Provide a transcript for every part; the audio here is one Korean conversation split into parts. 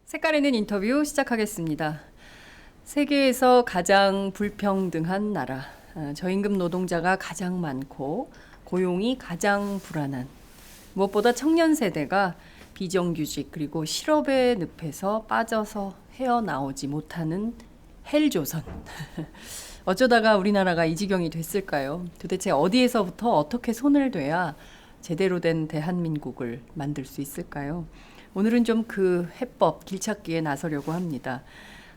색깔 있는 인터뷰 시작하겠습니다. 세계에서 가장 불평등한 나라, 저임금 노동자가 가장 많고 고용이 가장 불안한, 무엇보다 청년 세대가 비정규직 그리고 실업의 늪에서 빠져서 헤어나오지 못하는 헬조선. 어쩌다가 우리나라가 이 지경이 됐을까요? 도대체 어디에서부터 어떻게 손을 대야 제대로 된 대한민국을 만들 수 있을까요? 오늘은 좀 그 해법 길찾기에 나서려고 합니다.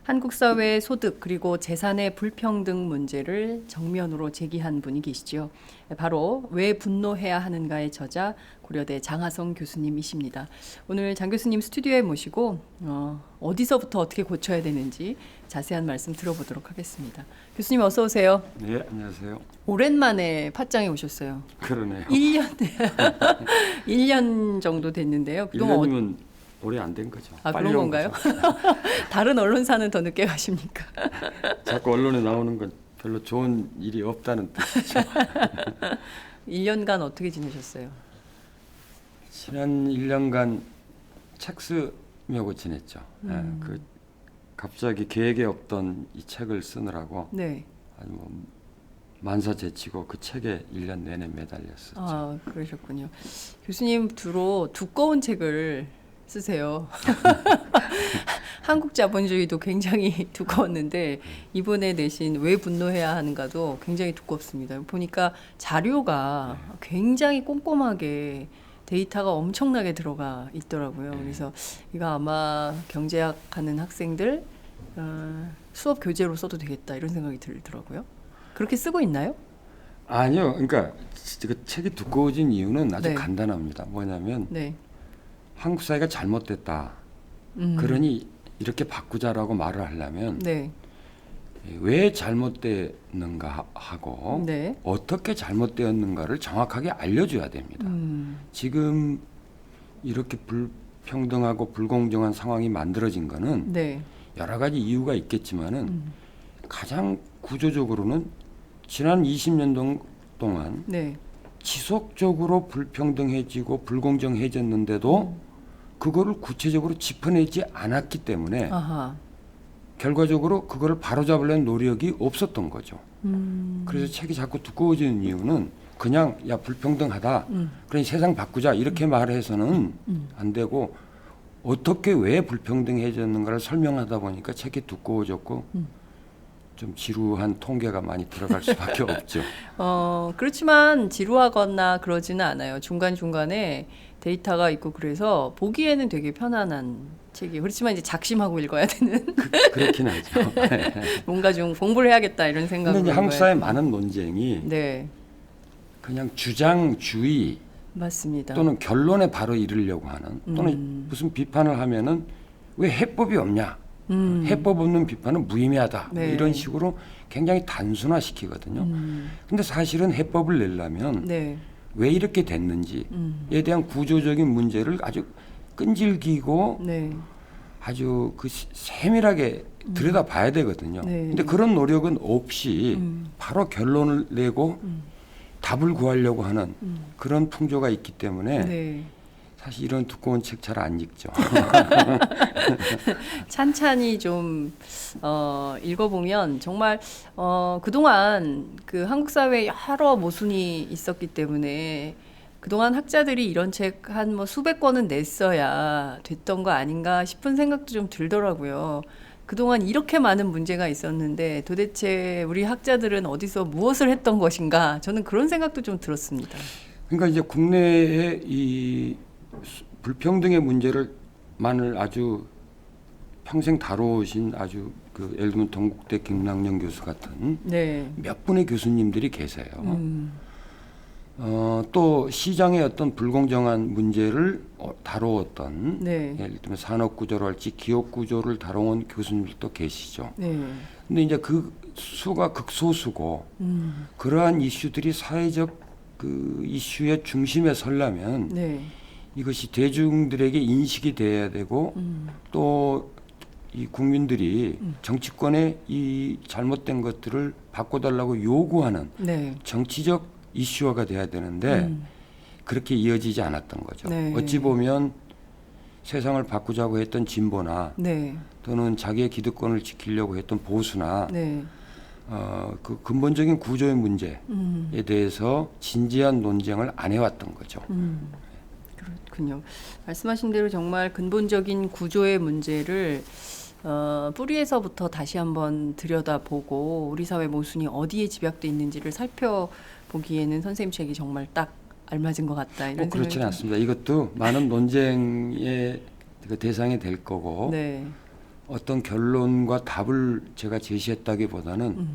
한국 사회의 소득 그리고 재산의 불평등 문제를 정면으로 제기한 분이 계시죠. 바로 왜 분노해야 하는가의 저자 고려대 장하성 교수님이십니다. 오늘 장 교수님 스튜디오에 모시고 어디서부터 어떻게 고쳐야 되는지 자세한 말씀 들어보도록 하겠습니다. 교수님 어서 오세요. 네, 안녕하세요. 오랜만에 팟짱에 오셨어요. 그러네요. 1년 정도 됐는데요. 그동안 1년이면 오래 안 된 거죠. 그런 빨리 온 건가요? 거죠. 다른 언론사는 더 늦게 가십니까? 자꾸 언론에 나오는 건 별로 좋은 일이 없다는 뜻이죠. 1년간 어떻게 지내셨어요? 지난 1년간 책 쓰려고 지냈죠. 그 갑자기 계획에 없던 이 책을 쓰느라고 네. 아주 뭐 만사제치고 그 책에 1년 내내 매달렸었죠. 아, 그러셨군요. 교수님 주로 두꺼운 책을 쓰세요. 한국 자본주의도 굉장히 두꺼웠는데 이번에 내신 왜 분노해야 하는가도 굉장히 두껍습니다. 보니까 자료가 굉장히 꼼꼼하게 데이터가 엄청나게 들어가 있더라고요. 그래서 이거 아마 경제학 하는 학생들 수업 교재로 써도 되겠다 이런 생각이 들더라고요. 그렇게 쓰고 있나요? 아니요. 그러니까 그 책이 두꺼워진 이유는 아주 네. 간단합니다. 뭐냐면 네. 한국 사회가 잘못됐다. 그러니 이렇게 바꾸자라고 말을 하려면 네. 왜 잘못됐는가 하고 네. 어떻게 잘못되었는가를 정확하게 알려줘야 됩니다. 지금 이렇게 불평등하고 불공정한 상황이 만들어진 거는 네. 여러 가지 이유가 있겠지만은 가장 구조적으로는 지난 20년 동안 네. 지속적으로 불평등해지고 불공정해졌는데도 그거를 구체적으로 짚어내지 않았기 때문에 아하. 결과적으로 그거를 바로잡으려는 노력이 없었던 거죠. 그래서 책이 자꾸 두꺼워지는 이유는 그냥 야 불평등하다. 그러니 세상 바꾸자 이렇게 말해서는 안 되고 어떻게 왜 불평등해졌는가를 설명하다 보니까 책이 두꺼워졌고 좀 지루한 통계가 많이 들어갈 수밖에 없죠. 그렇지만 지루하거나 그러지는 않아요. 중간중간에 데이터가 있고 그래서 보기에는 되게 편안한 책이에요. 그렇지만 이제 작심하고 읽어야 되는 그렇긴 하죠. 뭔가 좀 공부를 해야겠다 이런 생각으로 근데 이제 한국 사회 읽어야 많은 논쟁이 네. 그냥 주장주의 맞습니다. 또는 결론에 바로 이르려고 하는 또는 무슨 비판을 하면은 왜 해법이 없냐 해법 없는 비판은 무의미하다 네. 이런 식으로 굉장히 단순화시키거든요. 근데 사실은 해법을 내려면 네. 왜 이렇게 됐는지에 대한 구조적인 문제를 아주 끈질기고 네. 아주 그 세밀하게 들여다봐야 되거든요. 네. 근데 그런 노력은 없이 바로 결론을 내고 답을 구하려고 하는 그런 풍조가 있기 때문에 네. 사실 이런 두꺼운 책 잘 안 읽죠. 찬찬히 좀 읽어보면 정말 그동안 그 한국 사회에 여러 모순이 있었기 때문에 그동안 학자들이 이런 책 한 뭐 수백 권은 냈어야 됐던 거 아닌가 싶은 생각도 좀 들더라고요. 그동안 이렇게 많은 문제가 있었는데 도대체 우리 학자들은 어디서 무엇을 했던 것인가 저는 그런 생각도 좀 들었습니다. 그러니까 이제 국내의 이 불평등의 문제를만을 아주 평생 다뤄오신 아주 그 예를 들면 동국대 김남영 교수 같은 네. 몇 분의 교수님들이 계세요. 또 시장의 어떤 불공정한 문제를 다루었던 네. 예를 들면 산업 구조랄지 기업 구조를 다뤄온 교수님들도 계시죠. 네. 근데 이제 그 수가 극소수고 그러한 이슈들이 사회적 그 이슈의 중심에 서려면 네. 이것이 대중들에게 인식이 돼야 되고 또 이 국민들이 정치권의 이 잘못된 것들을 바꿔달라고 요구하는 네. 정치적 이슈화가 돼야 되는데 그렇게 이어지지 않았던 거죠. 네. 어찌 보면 세상을 바꾸자고 했던 진보나 네. 또는 자기의 기득권을 지키려고 했던 보수나 네. 그 근본적인 구조의 문제에 대해서 진지한 논쟁을 안 해왔던 거죠. 그렇군요. 말씀하신 대로 정말 근본적인 구조의 문제를 뿌리에서부터 다시 한번 들여다보고 우리 사회 모순이 어디에 집약돼 있는지를 살펴보기에는 선생님 책이 정말 딱 알맞은 것 같다. 이런 그렇지는 생각이 않습니다. 이것도 많은 논쟁의 그 대상이 될 거고 네. 어떤 결론과 답을 제가 제시했다기보다는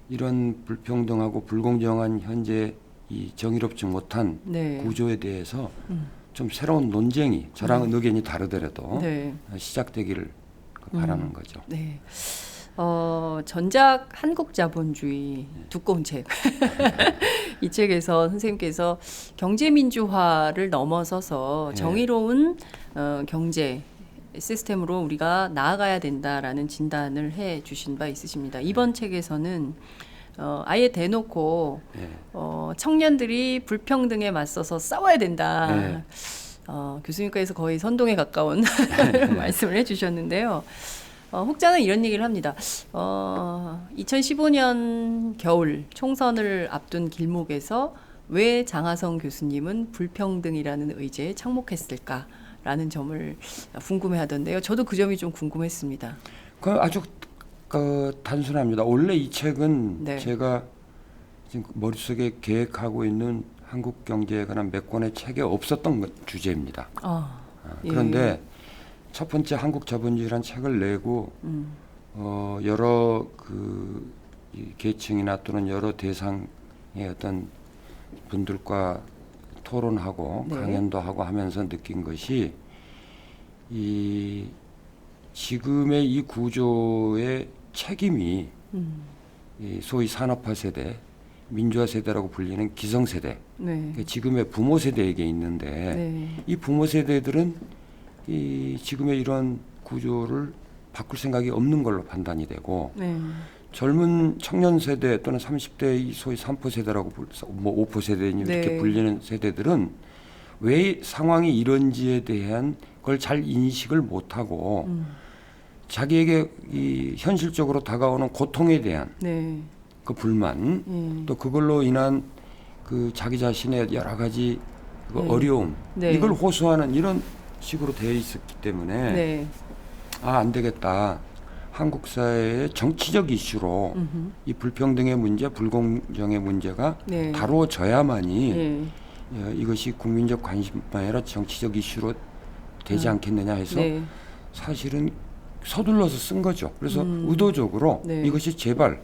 이런 불평등하고 불공정한 현재 이 정의롭지 못한 네. 구조에 대해서 좀 새로운 논쟁이 저랑은 의견이 다르더라도 네. 시작되기를 바라는 거죠. 네. 전작 한국 자본주의 두꺼운 책. 이 책에서 선생님께서 경제 민주화를 넘어서서 정의로운 경제 시스템으로 우리가 나아가야 된다라는 진단을 해 주신 바 있으십니다. 이번 책에서는 아예 대놓고 청년들이 불평등에 맞서서 싸워야 된다. 네. 교수님께서 거의 선동에 가까운 말씀을 해주셨는데요. 혹자는 이런 얘기를 합니다. 2015년 겨울 총선을 앞둔 길목에서 왜 장하성 교수님은 불평등이라는 의제에 착목했을까라는 점을 궁금해하던데요. 저도 그 점이 좀 궁금했습니다. 그 아주 단순합니다. 원래 이 책은 네. 제가 지금 머릿속에 계획하고 있는 한국 경제에 관한 몇 권의 책에 없었던 주제입니다. 그런데 예. 첫 번째 한국 자본주의라는 책을 내고 여러 이 계층이나 또는 여러 대상의 어떤 분들과 토론하고 네. 강연도 하고 하면서 느낀 것이 이 지금의 이 구조의 책임이 이 소위 산업화 세대, 민주화 세대라고 불리는 기성세대, 네. 그러니까 지금의 부모 세대에게 있는데 네. 이 부모 세대들은 이 지금의 이런 구조를 바꿀 생각이 없는 걸로 판단이 되고 네. 젊은 청년 세대 또는 30대 이 소위 3포 세대라고 뭐 5포 세대 이렇게 네. 불리는 세대들은 왜 상황이 이런지에 대한 걸 잘 인식을 못하고 자기에게 이 현실적으로 다가오는 고통에 대한 네. 그 불만 또 그걸로 인한 그 자기 자신의 여러 가지 그 네. 어려움 네. 이걸 호소하는 이런 식으로 되어 있었기 때문에 네. 안 되겠다. 한국 사회의 정치적 이슈로 이 불평등의 문제, 불공정의 문제가 네. 다루어져야만이 네. 이것이 국민적 관심뿐 아니라 정치적 이슈로 되지 않겠느냐 해서 네. 사실은 서둘러서 쓴 거죠. 그래서 의도적으로 네. 이것이 제발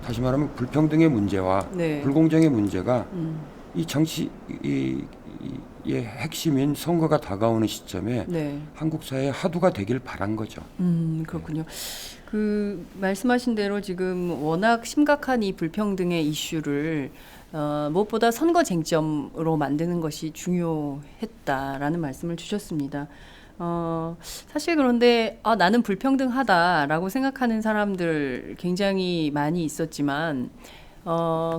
다시 말하면 불평등의 문제와 네. 불공정의 문제가 이 정치의 핵심인 선거가 다가오는 시점에 네. 한국 사회의 하두가 되길 바란 거죠. 그렇군요. 그 말씀하신 대로 지금 워낙 심각한 이 불평등의 이슈를 무엇보다 선거 쟁점으로 만드는 것이 중요했다라는 말씀을 주셨습니다. 사실 그런데 나는 불평등하다라고 생각하는 사람들 굉장히 많이 있었지만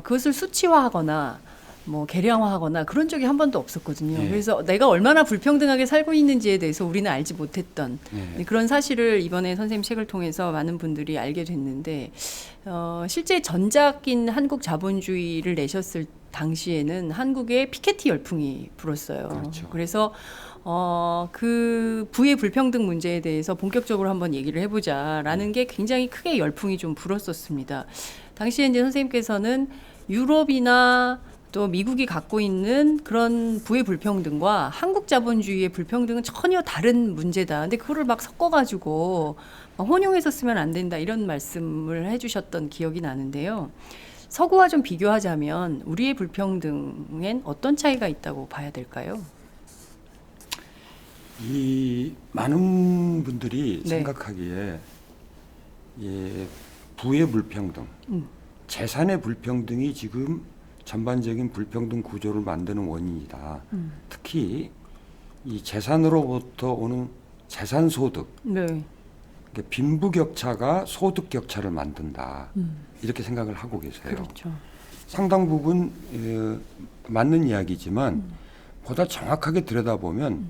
그것을 수치화하거나 뭐 계량화하거나 그런 적이 한 번도 없었거든요. 네. 그래서 내가 얼마나 불평등하게 살고 있는지에 대해서 우리는 알지 못했던 그런 사실을 이번에 선생님 책을 통해서 많은 분들이 알게 됐는데 실제 전작인 한국 자본주의를 내셨을 당시에는 한국에 피케티 열풍이 불었어요. 그렇죠. 그래서 그 부의 불평등 문제에 대해서 본격적으로 한번 얘기를 해보자라는 게 굉장히 크게 열풍이 좀 불었었습니다. 당시에 이제 선생님께서는 유럽이나 또 미국이 갖고 있는 그런 부의 불평등과 한국 자본주의의 불평등은 전혀 다른 문제다. 근데 그거를 막 섞어가지고 막 혼용해서 쓰면 안 된다 이런 말씀을 해주셨던 기억이 나는데요. 서구와 좀 비교하자면 우리의 불평등엔 어떤 차이가 있다고 봐야 될까요? 이 많은 분들이 네. 생각하기에 부의 불평등, 재산의 불평등이 지금 전반적인 불평등 구조를 만드는 원인이다. 특히 이 재산으로부터 오는 재산 소득, 네. 그러니까 빈부격차가 소득 격차를 만든다. 이렇게 생각을 하고 계세요. 그렇죠. 상당 부분 맞는 이야기지만 보다 정확하게 들여다보면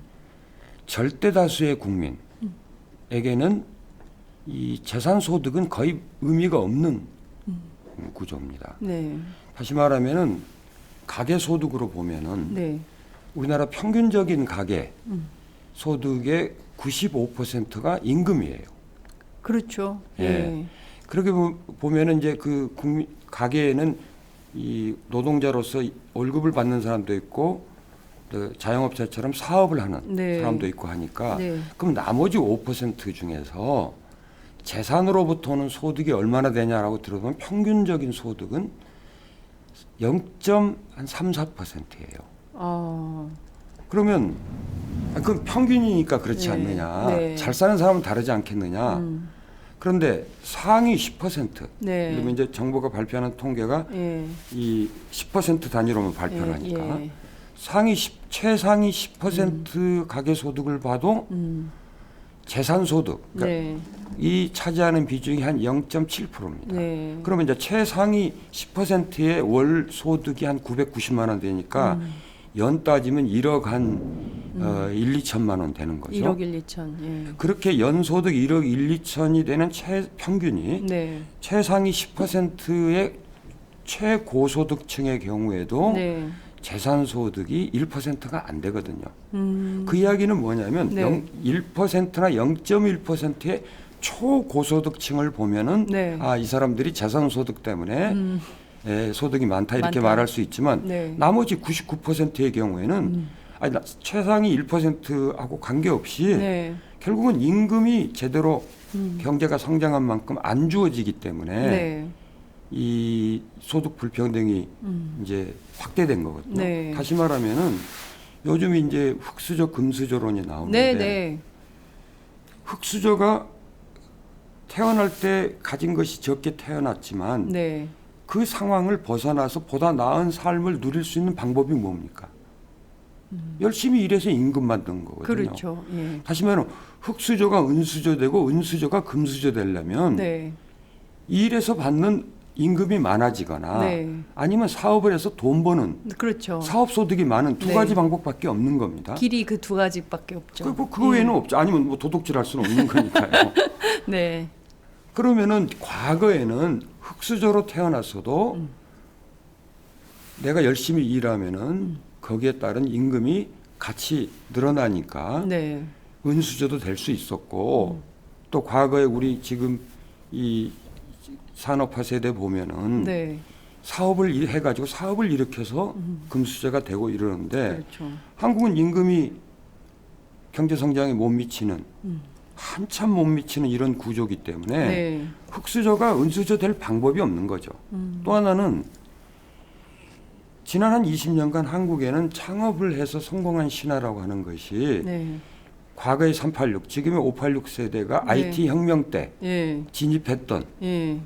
절대 다수의 국민에게는 이 재산 소득은 거의 의미가 없는 구조입니다. 네. 다시 말하면은 가계 소득으로 보면은 네. 우리나라 평균적인 가계 소득의 95%가 임금이에요. 그렇죠. 예. 예. 그렇게 보면은 이제 그 가계에는 이 노동자로서 월급을 받는 사람도 있고 또 자영업자처럼 사업을 하는 네. 사람도 있고 하니까 네. 그럼 나머지 5% 중에서 재산으로부터 오는 소득이 얼마나 되냐라고 들어보면 평균적인 소득은 0.34%예요. 그러면 그건 평균이니까 그렇지 네. 않느냐. 네. 잘 사는 사람은 다르지 않겠느냐. 그런데 상위 10%. 네. 그러면 이제 정부가 발표하는 통계가 예. 이 10% 단위로만 발표를 하니까 예. 최상위 10% 가계 소득을 봐도 재산 소득 그러니까 네. 이 차지하는 비중이 한 0.7%입니다. 네. 그러면 이제 최상위 10%의 월 소득이 한 990만 원 되니까 연 따지면 1억 한 1, 2천만 원 되는 거죠. 1억 1, 2천. 예. 그렇게 연소득 1억 1, 2천이 되는 평균이 네. 최상위 10%의 최고소득층의 경우에도 네. 재산소득이 1%가 안 되거든요. 그 이야기는 뭐냐면 네. 1%나 0.1%의 초고소득층을 보면은 네. 이 사람들이 재산소득 때문에 소득이 많다 이렇게 많다. 말할 수 있지만 네. 나머지 99%의 경우에는 최상위 1%하고 관계없이 네. 결국은 임금이 제대로 경제가 성장한 만큼 안 주어지기 때문에 네. 이 소득 불평등이 이제 확대된 거거든요. 네. 다시 말하면은 요즘 이제 흑수저 금수저론이 나오는데 네. 네. 흑수저가 태어날 때 가진 것이 적게 태어났지만 네. 그 상황을 벗어나서 보다 나은 삶을 누릴 수 있는 방법이 뭡니까? 열심히 일해서 임금 만든 거거든요. 그렇죠. 예. 다시 말하면 흑수저가 은수저 되고 은수저가 금수저 되려면 네. 일해서 받는 임금이 많아지거나 네. 아니면 사업을 해서 돈 버는 그렇죠. 사업 소득이 많은 두 네. 가지 방법밖에 없는 겁니다. 길이 그 두 가지밖에 없죠. 그거 외에는 없죠. 아니면 뭐 도둑질할 수는 없는 거니까요. 네. 그러면은 과거에는 흑수저로 태어났어도 내가 열심히 일하면은 거기에 따른 임금이 같이 늘어나니까 네. 은수저도 될 수 있었고 또 과거에 우리 지금 이 산업화 세대 보면은 네. 사업을 해가지고 사업을 일으켜서 금수저가 되고 이러는데 그렇죠. 한국은 임금이 경제 성장에 못 미치는 한참 못 미치는 이런 구조기 때문에 네. 흑수저가 은수저 될 방법이 없는 거죠. 또 하나는 지난 한 20년간 한국에는 창업을 해서 성공한 신화라고 하는 것이 네. 과거의 386, 지금의 586 세대가 네. IT 혁명 때 예. 진입했던 예.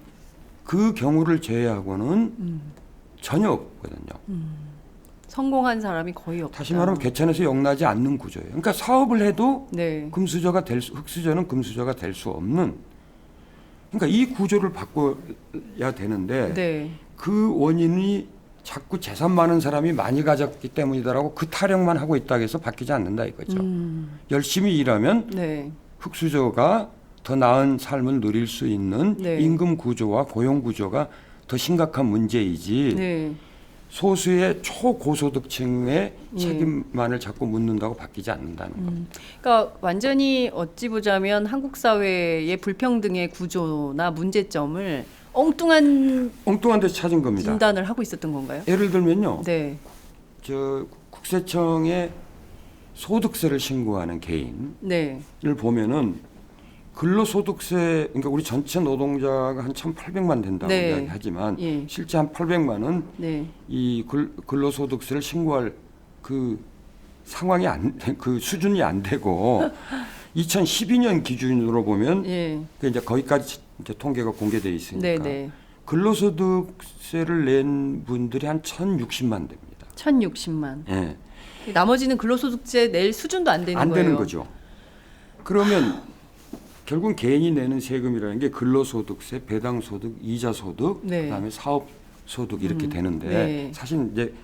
그 경우를 제외하고는 전혀 없거든요. 성공한 사람이 거의 없다. 다시 말하면 개천에서 영나지 않는 구조예요. 그러니까 사업을 해도 네. 흑수저는 금수저가 될 수 없는. 그러니까 이 구조를 바꿔야 되는데 네. 그 원인이 자꾸 재산 많은 사람이 많이 가졌기 때문이다라고 그 타령만 하고 있다고 해서 바뀌지 않는다 이거죠. 열심히 일하면 네. 흑수저가 더 나은 삶을 누릴 수 있는 네. 임금 구조와 고용 구조가 더 심각한 문제이지 네. 소수의 초고소득층의 예. 책임만을 자꾸 묻는다고 바뀌지 않는다는 겁니다. 그러니까 완전히 어찌 보자면 한국 사회의 불평등의 구조나 문제점을 엉뚱한 데서 찾은 겁니다. 진단을 하고 있었던 건가요? 예를 들면요. 네. 저 국세청에 소득세를 신고하는 개인을 네. 보면은 근로소득세 그러니까 우리 전체 노동자가 한 1,800만 된다고 네. 이야기하지만 예. 실제 한 800만은 네. 이 근로소득세를 신고할 그 상황이 그 수준이 안 되고 2012년 기준으로 보면 예. 그 이제 거기까지 이제 통계가 공개돼 있으니까 네, 네. 근로소득세를 낸 분들이 한 1,060만 됩니다. 1,060만. 예. 나머지는 근로소득세 낼 수준도 안 되는 안 거예요. 되는 거죠. 그러면 결국은 개인이 내는 세금이라는 게 근로소득세, 배당소득, 이자소득, 네. 그다음에 사업소득 이렇게 되는데 네. 사실 이제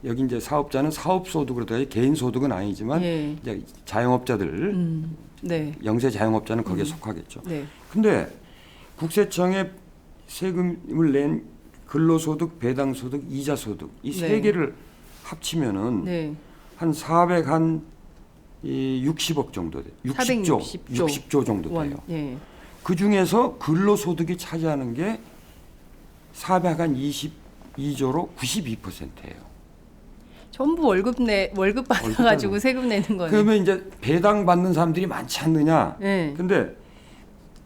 여기 이제 사업자는 사업 소득으로 들어가요. 개인 소득은 아니지만 예. 이제 자영업자들, 네. 영세 자영업자는 거기에 속하겠죠. 네. 근데 국세청에 세금을 낸 근로소득, 배당소득, 이자소득 이 세 네. 개를 합치면은 네. 한 460억 정도 돼요. 60조 정도 원. 돼요. 예. 그 중에서 근로소득이 차지하는 게 422조로 92%예요. 전부 월급 받아가지고 세금 내는 거네. 그러면 이제 배당 받는 사람들이 많지 않느냐? 네. 근데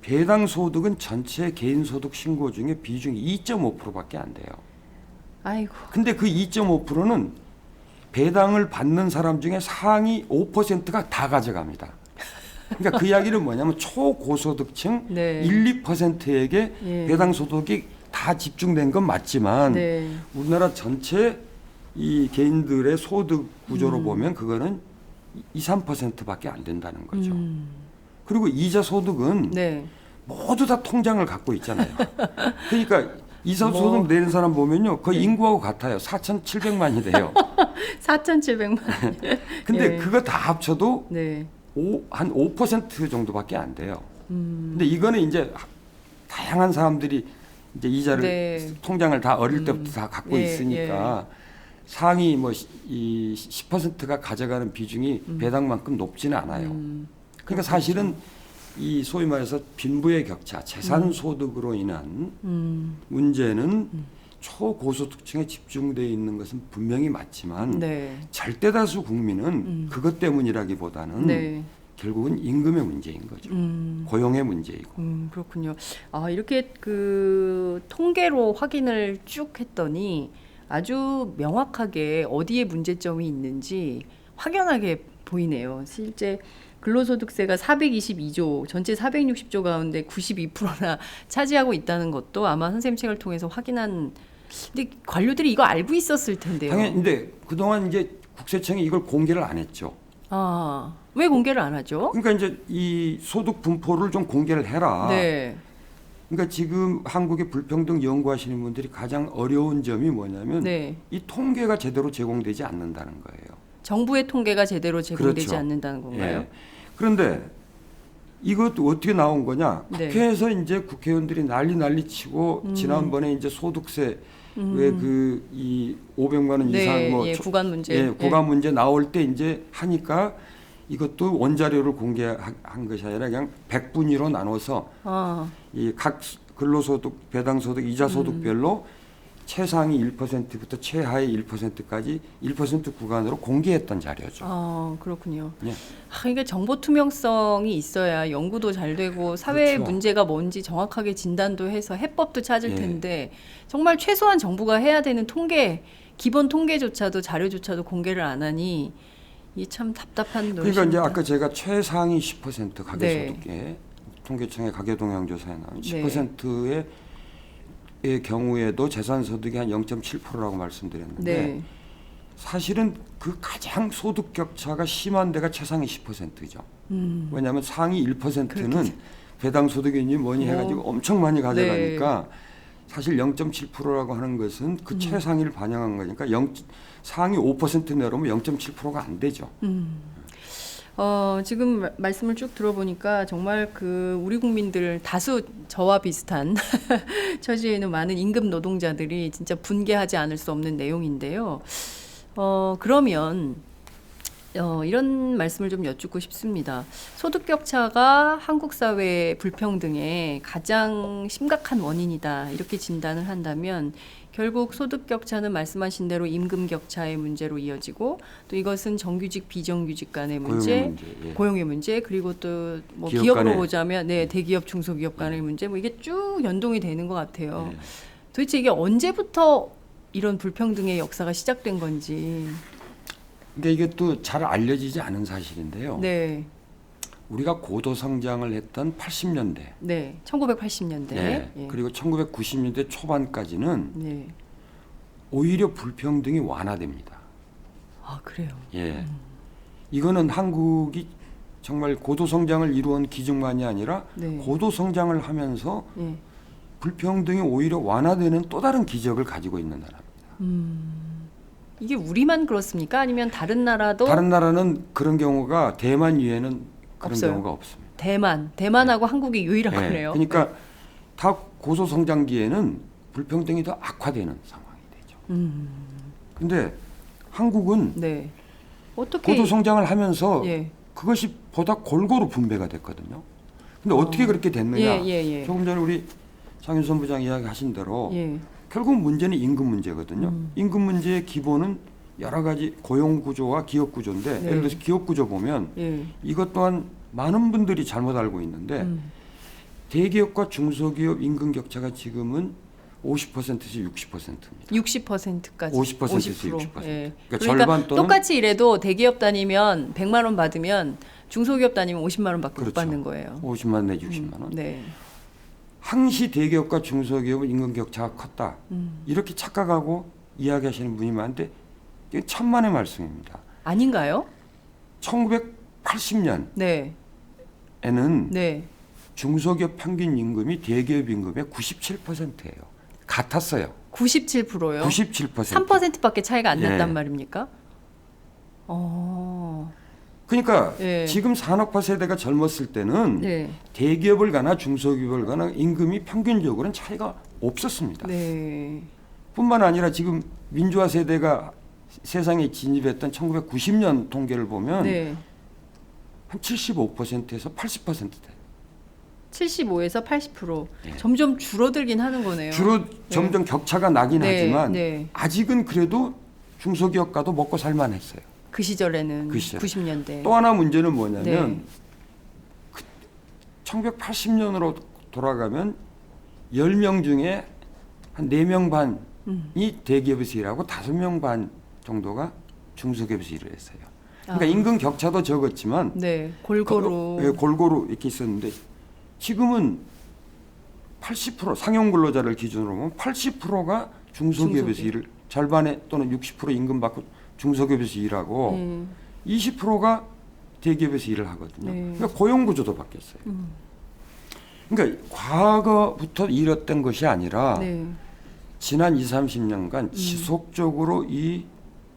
배당 소득은 전체 개인 소득 신고 중에 비중이 2.5%밖에 안 돼요. 아이고. 근데 그 2.5%는 배당을 받는 사람 중에 상위 5%가 다 가져갑니다. 그러니까 그 이야기는 뭐냐면 초고소득층 네. 1, 2%에게 예. 배당 소득이 다 집중된 건 맞지만 네. 우리나라 전체 이 개인들의 소득 구조로 보면 그거는 2, 3%밖에 안 된다는 거죠. 그리고 이자 소득은 네. 모두 다 통장을 갖고 있잖아요. 그러니까 이자 뭐. 소득 내는 사람 보면요. 거의 인구하고 같아요. 4,700만이 돼요. 4,700만. 근데 예. 그거 다 합쳐도 네. 한 5% 정도밖에 안 돼요. 근데 이거는 이제 다양한 사람들이 이제 이자를 네. 통장을 다 어릴 때부터 다 갖고 예, 있으니까 상위 이 10%가 가져가는 비중이 배당만큼 높지는 않아요. 그러니까 사실은 이 소위 말해서 빈부의 격차, 재산 소득으로 인한 문제는 초고소득층에 집중되어 있는 것은 분명히 맞지만 네. 절대다수 국민은 그것 때문이라기보다는 네. 결국은 임금의 문제인 거죠. 고용의 문제이고. 그렇군요. 아, 이렇게 그 통계로 확인을 쭉 했더니 아주 명확하게 어디에 문제점이 있는지 확연하게 보이네요. 실제 근로소득세가 422조, 전체 460조 가운데 92%나 차지하고 있다는 것도 아마 선생님 책을 통해서 확인한. 근데 관료들이 이거 알고 있었을 텐데요. 당연히 근데 그동안 이제 국세청이 이걸 공개를 안 했죠. 아, 왜 공개를 안 하죠? 그러니까 이제 이 소득 분포를 좀 공개를 해라. 네. 그러니까 지금 한국의 불평등 연구하시는 분들이 가장 어려운 점이 뭐냐면 네. 이 통계가 제대로 제공되지 않는다는 거예요. 정부의 통계가 제대로 제공되지 그렇죠. 않는다는 건가요? 예. 그런데 이것도 어떻게 나온 거냐? 네. 국회에서 이제 국회의원들이 난리 치고 지난번에 이제 소득세 왜 그 이 500만 원 네, 이상 뭐 예, 구간 문제. 예, 구간 문제 나올 때 이제 하니까 이것도 원자료를 공개한 것이 아니라 그냥 100분위로 나눠서 아, 이 각 근로소득, 배당소득, 이자소득별로 최상위 1%부터 최하위 1%까지 1% 구간으로 공개했던 자료죠. 아, 그렇군요. 예. 그러니까 정보 투명성이 있어야 연구도 잘 되고 사회 그렇죠. 문제가 뭔지 정확하게 진단도 해서 해법도 찾을 예. 텐데 정말 최소한 정부가 해야 되는 통계, 기본 통계조차도 자료조차도 공개를 안 하니 이게 참 답답한 노릇입니다. 그러니까 이제 아까 제가 최상위 10% 가계소득에 네. 통계청의 가계동향조사에 나온 네. 10%의 경우에도 재산소득이 한 0.7%라고 말씀드렸는데 네. 사실은 그 가장 소득 격차가 심한 데가 최상위 10%죠. 왜냐하면 상위 1%는 배당소득이니 뭐니 해가지고 엄청 많이 가져가니까 사실 0.7%라고 하는 것은 그 최상위를 반영한 거니까 상위 5% 내려오면 0.7%가 안 되죠. 지금 말씀을 쭉 들어보니까 정말 그 우리 국민들 다수 저와 비슷한 처지에 있는 많은 임금 노동자들이 진짜 분개하지 않을 수 없는 내용인데요. 그러면 이런 말씀을 좀 여쭙고 싶습니다. 소득 격차가 한국 사회의 불평등의 가장 심각한 원인이다. 이렇게 진단을 한다면 결국 소득 격차는 말씀하신 대로 임금 격차의 문제로 이어지고 또 이것은 정규직 비정규직 간의 문제, 예. 고용의 문제, 그리고 또 뭐 기업 기업으로 간의. 보자면 대기업 중소기업 간의 문제 뭐 이게 쭉 연동이 되는 것 같아요. 예. 도대체 이게 언제부터 이런 불평등의 역사가 시작된 건지. 근데 이게 또 잘 알려지지 않은 사실인데요. 네. 우리가 고도 성장을 했던 80년대, 네. 1980년대. 예. 예. 그리고 1990년대 초반까지는 네. 오히려 불평등이 완화됩니다. 아, 그래요. 예. 이거는 한국이 정말 고도 성장을 이루은 기증만이 아니라 네. 고도 성장을 하면서 예. 불평등이 오히려 완화되는 또 다른 기적을 가지고 있는 나라입니다. 이게 우리만 그렇습니까? 아니면 다른 나라도 다른 나라는 그런 경우가 대만 이외에는 그런 없어요. 경우가 없습니다. 대만하고 한국이 유일하네요. 그러니까 다 고소 성장기에는 불평등이 더 악화되는 상황이 되죠. 근데 한국은 네. 어떻게 고도 성장을 하면서 예. 그것이 보다 골고루 분배가 됐거든요. 근데 어떻게 그렇게 됐느냐? 예. 조금 전에 우리 장윤선 부장 이야기하신 대로 예. 결국 문제는 임금 문제거든요. 임금 문제의 기본은 여러 가지 고용 구조와 기업 구조인데 네. 예를 들어서 기업 구조 보면 예. 이것 또한 많은 분들이 잘못 알고 있는데 대기업과 중소기업 임금 격차가 지금은 50%에서 60%입니다. 60%까지 50%에서 60%. 예. 그러니까 그러니까 절반 또는 똑같이 일해도 대기업 다니면 100만 원 받으면 중소기업 다니면 50만 원밖에 못 그렇죠. 받는 거예요. 50만 내지 60만 원. 네. 항시 대기업과 중소기업은 임금 격차가 컸다. 이렇게 착각하고 이야기하시는 분이 많은데 이게 천만의 말씀입니다. 아닌가요? 1980년에는 네. 네. 중소기업 평균 임금이 대기업 임금의 97%예요. 같았어요. 97%요. 97%. 3%밖에 차이가 안 났단 예. 말입니까? 그러니까 예. 지금 산업화 세대가 젊었을 때는 네. 대기업을 가나 중소기업을 가나 임금이 평균적으로는 차이가 없었습니다. 네. 뿐만 아니라 지금 민주화 세대가 세상에 진입했던 1990년 통계를 보면 네. 한 75%에서 80% 돼요. 75에서 80% 예. 점점 줄어들긴 하는 거네요. 주로 점점 격차가 나긴 네, 하지만 네. 아직은 그래도 중소기업가도 먹고 살만했어요. 그 시절에는 그 시절. 90년대. 또 하나 문제는 뭐냐면 네. 1980년으로 돌아가면 10명 중에 한 4명 반이 대기업에서 일하고 5명 반 정도가 중소기업에서 일을 했어요. 그러니까 임금 격차도 적었지만 네. 골고루. 골고루 이렇게 있었는데 지금은 80% 상용 근로자를 기준으로 보면 80%가 중소기업에서 중소기업. 일을 절반에 또는 60% 임금 받고 중소기업에서 일하고 20%가 대기업에서 일을 하거든요. 네. 그러니까 고용 구조도 바뀌었어요. 그러니까 과거부터 이랬던 것이 아니라 네. 지난 20, 30년간 지속적으로 이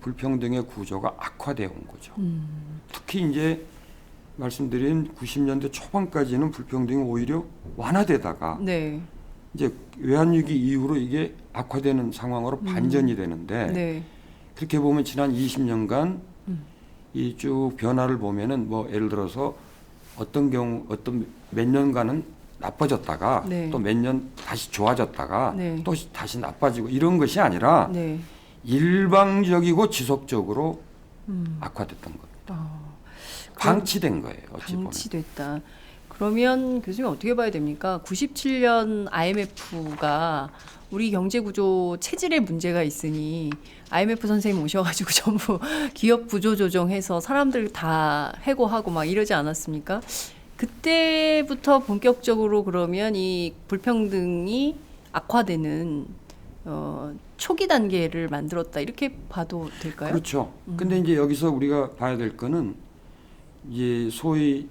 불평등의 구조가 악화되어 온 거죠. 특히 이제 말씀드린 90년대 초반까지는 불평등이 오히려 완화되다가 네. 이제 외환위기 이후로 이게 악화되는 상황으로 반전이 되는데 네. 그렇게 보면 지난 20년간 이 쭉 변화를 보면은 뭐 예를 들어서 어떤 몇 년간은 나빠졌다가 네. 또 몇 년 다시 좋아졌다가 네. 또 다시 나빠지고 이런 것이 아니라 네. 일방적이고 지속적으로 악화됐던 겁니다. 방치된 거예요. 어찌 보면. 방치됐다. 그러면 교수님 어떻게 봐야 됩니까? 97년 IMF가 우리 경제 구조 체질에 문제가 있으니 IMF 선생님 오셔가지고 전부 기업 구조 조정해서 사람들 다 해고하고 막 이러지 않았습니까? 그때부터 본격적으로 그러면 이 불평등이 악화되는 초기 단계를 만들었다 이렇게 봐도 될까요? 그렇죠. 근데 이제 여기서 우리가 봐야 될 거는 이제 소위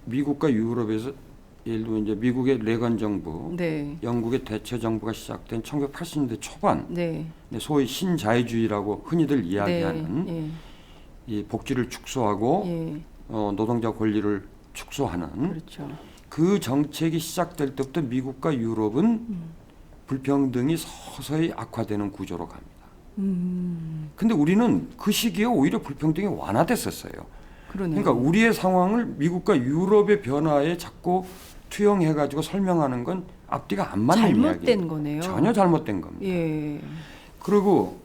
미국과 유럽에서 예를 들면 이제 미국의 레건 정부, 네. 영국의 대처 정부가 시작된 1980년대 초반, 네. 소위 신자유주의라고 흔히들 이야기하는 네. 이 복지를 축소하고 예. 노동자 권리를 축소하는 그렇죠. 그 정책이 시작될 때부터 미국과 유럽은 불평등이 서서히 악화되는 구조로 갑니다. 근데 우리는 그 시기에 오히려 불평등이 완화됐었어요. 그러네요. 그러니까 우리의 상황을 미국과 유럽의 변화에 자꾸 투영해가지고 설명하는 건 앞뒤가 안 맞는 잘못된 이야기예요. 거네요. 전혀 잘못된 겁니다. 예. 그리고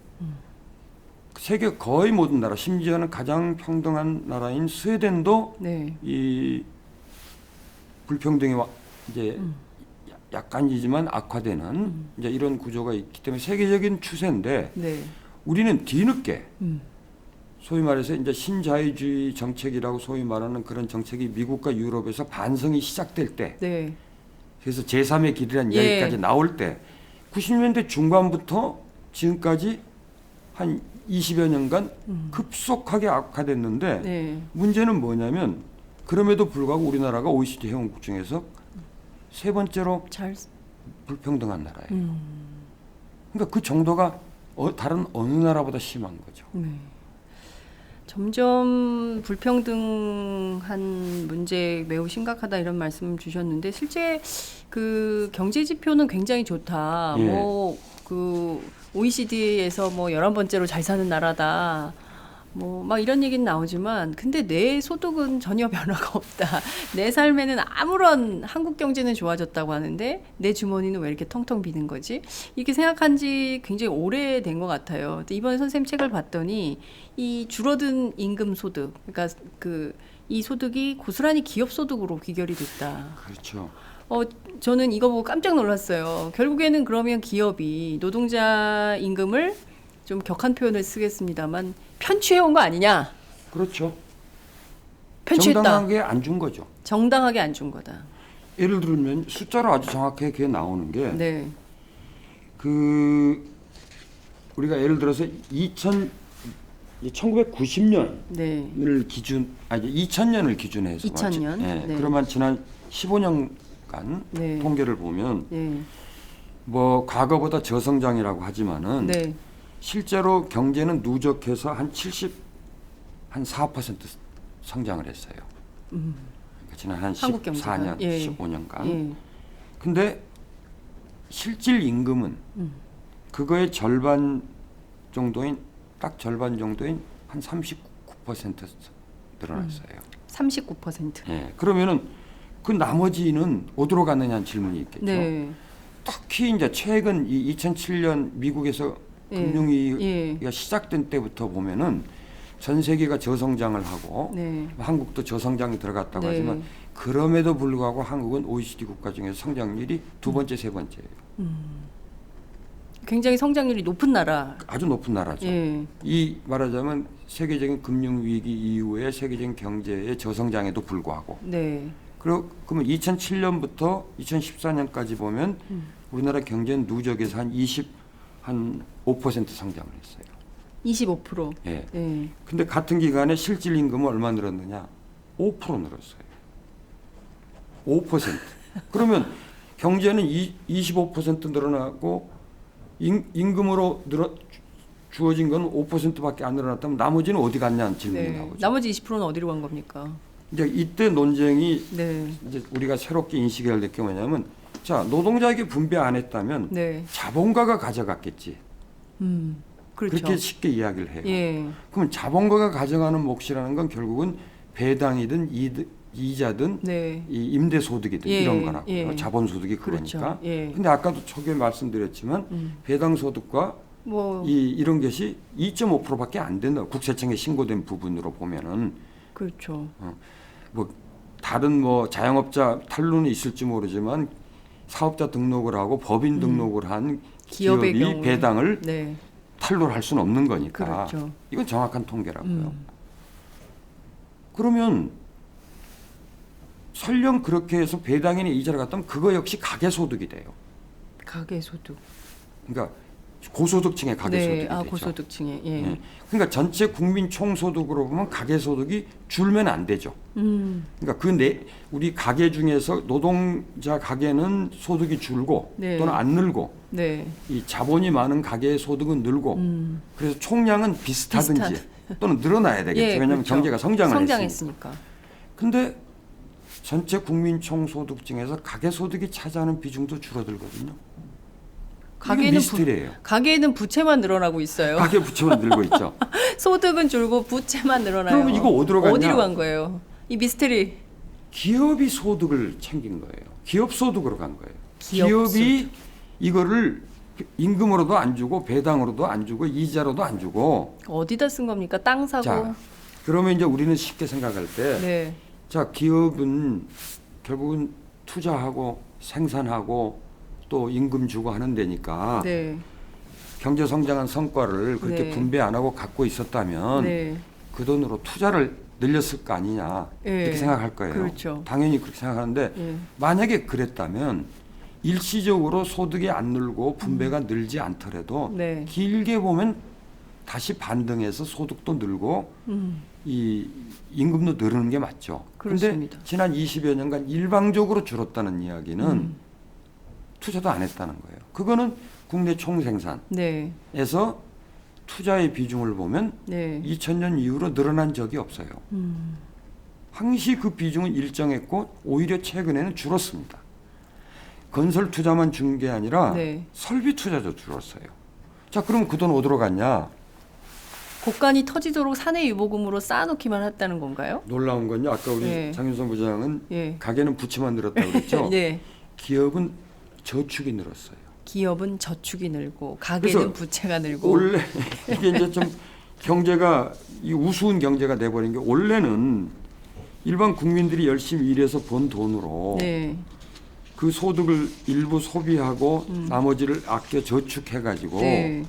세계 거의 모든 나라, 심지어는 가장 평등한 나라인 스웨덴도 네. 이 불평등이 이제 약간이지만 악화되는 이제 이런 구조가 있기 때문에 세계적인 추세인데 네. 우리는 뒤늦게 소위 말해서 이제 신자유주의 정책이라고 소위 말하는 그런 정책이 미국과 유럽에서 반성이 시작될 때, 네. 그래서 제3의 길이라는 예. 이야기까지 나올 때, 90년대 중반부터 지금까지 한 20여 년간 급속하게 악화됐는데 네. 문제는 뭐냐면 그럼에도 불구하고 우리나라가 OECD 회원국 중에서 세 번째로 잘. 불평등한 나라예요. 그러니까 그 정도가 다른 어느 나라보다 심한 거죠. 네. 점점 불평등한 문제 매우 심각하다 이런 말씀 주셨는데 실제 그 경제 지표는 굉장히 좋다. 예. 뭐 그 OECD에서 뭐 11번째로 잘 사는 나라다. 뭐 막 이런 얘기는 나오지만 근데 내 소득은 전혀 변화가 없다. 내 삶에는 아무런 한국 경제는 좋아졌다고 하는데 내 주머니는 왜 이렇게 텅텅 비는 거지? 이렇게 생각한 지 굉장히 오래된 것 같아요. 근데 이번에 선생님 책을 봤더니 이 줄어든 임금 소득, 그러니까 그 이 소득이 고스란히 기업 소득으로 귀결이 됐다. 그렇죠. 저는 이거 보고 깜짝 놀랐어요. 결국에는 그러면 기업이 노동자 임금을 좀 격한 표현을 쓰겠습니다만 편취해 온 거 아니냐? 그렇죠. 편취했다. 정당하게 안 준 거죠. 정당하게 안 준 거다. 예를 들면 숫자로 아주 정확하게 그게 나오는 게 네. 우리가 예를 들어서 1990년을 네. 기준, 2000년을 기준해서 2000년? 예, 네. 그러면 지난 15년간 네. 통계를 보면 네. 뭐 과거보다 저성장이라고 하지만은 네. 실제로 경제는 누적해서 한 4% 성장을 했어요. 그러니까 지난 한 한국 경제가. 14년, 예. 15년간. 예. 근데 실질 임금은 그거의 절반 정도인 한 39% 늘어났어요. 39%. 예. 그러면은 그 나머지는 어디로 갔느냐는 질문이 있겠죠. 네. 특히 이제 최근 이 2007년 미국에서 예. 금융위기가 시작된 때부터 보면은 전 세계가 저성장을 하고 네. 한국도 저성장이 들어갔다고 네. 하지만 그럼에도 불구하고 한국은 OECD 국가 중에서 성장률이 두 번째, 세 번째예요. 굉장히 성장률이 높은 나라. 아주 높은 나라죠. 예. 이 말하자면 세계적인 금융위기 이후에 세계적인 경제의 저성장에도 불구하고 네. 그러면 2007년부터 2014년까지 보면 우리나라 경제는 누적해서 한 5% 성장을 했어요. 25%. 예. 예. 근데 같은 기간에 실질 임금은 얼마 늘었느냐? 5% 늘었어요. 5%. 그러면 경제는 25% 늘어나고 임금으로 주어진 건 5%밖에 안 늘어났다면 나머지는 어디 갔냐는 질문이 네. 나오죠. 나머지 20%는 어디로 간 겁니까? 이제 이때 논쟁이 네. 이제 우리가 새롭게 인식해야 될 게 뭐냐면 자, 노동자에게 분배 안 했다면 네. 자본가가 가져갔겠지. 그렇죠. 그렇게 쉽게 이야기를 해요. 예. 그럼 자본가가 가져가는 몫이라는 건 결국은 배당이든 이자든 네. 이 임대소득이든 예, 이런 거라고요. 예. 자본소득이 그렇죠. 그러니까. 예. 근데 아까도 초기에 말씀드렸지만 배당소득과 뭐 이런 것이 2.5%밖에 안 된다. 국세청에 신고된 부분으로 보면은 그렇죠. 뭐 다른 뭐 자영업자 탈루는 있을지 모르지만 사업자 등록을 하고 법인 등록을 한 기업의 기업이 경우에. 배당을 네. 탈루를 할 수는 없는 거니까. 그렇죠. 이건 정확한 통계라고요. 그러면 설령 그렇게 해서 배당이나 이자를 갖다면 그거 역시 가계소득이 돼요. 가계소득. 그러니까 고소득층의 가계소득이 네. 아, 되죠. 고소득층에. 예. 예. 그러니까 전체 국민 총소득으로 보면 가계소득이 줄면 안 되죠. 그러니까 우리 가계 중에서 노동자 가계는 소득이 줄고 네. 또는 안 늘고 네. 이 자본이 많은 가계의 소득은 늘고 그래서 총량은 비슷하든지 또는 늘어나야 되겠죠. 예, 왜냐하면 그렇죠. 경제가 성장을 했으니까. 성장했으니까. 근데 전체 국민 총소득 중에서 가계소득이 차지하는 비중도 줄어들거든요. 이게 미스터리예요. 가계는 부채만 늘어나고 있어요. 가계 부채만 늘고 있죠. 소득은 줄고 부채만 늘어나요. 그러면 이거 어디로 갔냐? 어디로 간 거예요? 이 미스터리. 기업이 소득을 챙긴 거예요. 기업 소득으로 간 거예요. 기업 기업이 이거를 임금으로도 안 주고 배당으로도 안 주고 이자로도 안 주고. 어디다 쓴 겁니까? 땅 사고. 자, 그러면 이제 우리는 쉽게 생각할 때, 네. 자, 기업은 결국은 투자하고 생산하고 또 임금 주고 하는 데니까 네. 경제 성장한 성과를 그렇게 네. 분배 안 하고 갖고 있었다면 네. 그 돈으로 투자를 늘렸을 거 아니냐 네. 이렇게 생각할 거예요. 그렇죠. 당연히 그렇게 생각하는데 예. 만약에 그랬다면 일시적으로 소득이 안 늘고 분배가 늘지 않더라도 네. 길게 보면 다시 반등해서 소득도 늘고 이 임금도 늘는 게 맞죠. 그런데 그렇습니다. 지난 20여 년간 일방적으로 줄었다는 이야기는 투자도 안 했다는 거예요. 그거는 국내 총생산에서 네. 투자의 비중을 보면 네. 2000년 이후로 늘어난 적이 없어요. 항시 그 비중은 일정했고 오히려 최근에는 줄었습니다. 건설 투자만 준 게 아니라 네. 설비 투자도 줄었어요. 자, 그럼 그 돈 어디로 갔냐? 곡간이 터지도록 사내 유보금으로 쌓아놓기만 했다는 건가요? 놀라운 건요. 아까 우리 예. 장윤선 부장은 예. 가게는 부채만 늘었다고 그랬죠. 네. 기업은 저축이 늘었어요. 기업은 저축이 늘고 가게는 그래서 부채가 늘고. 원래 이게 이제 좀 경제가 이 우스운 경제가 돼버린 게 원래는 일반 국민들이 열심히 일해서 번 돈으로 네. 그 소득을 일부 소비하고 나머지를 아껴 저축해가지고 네.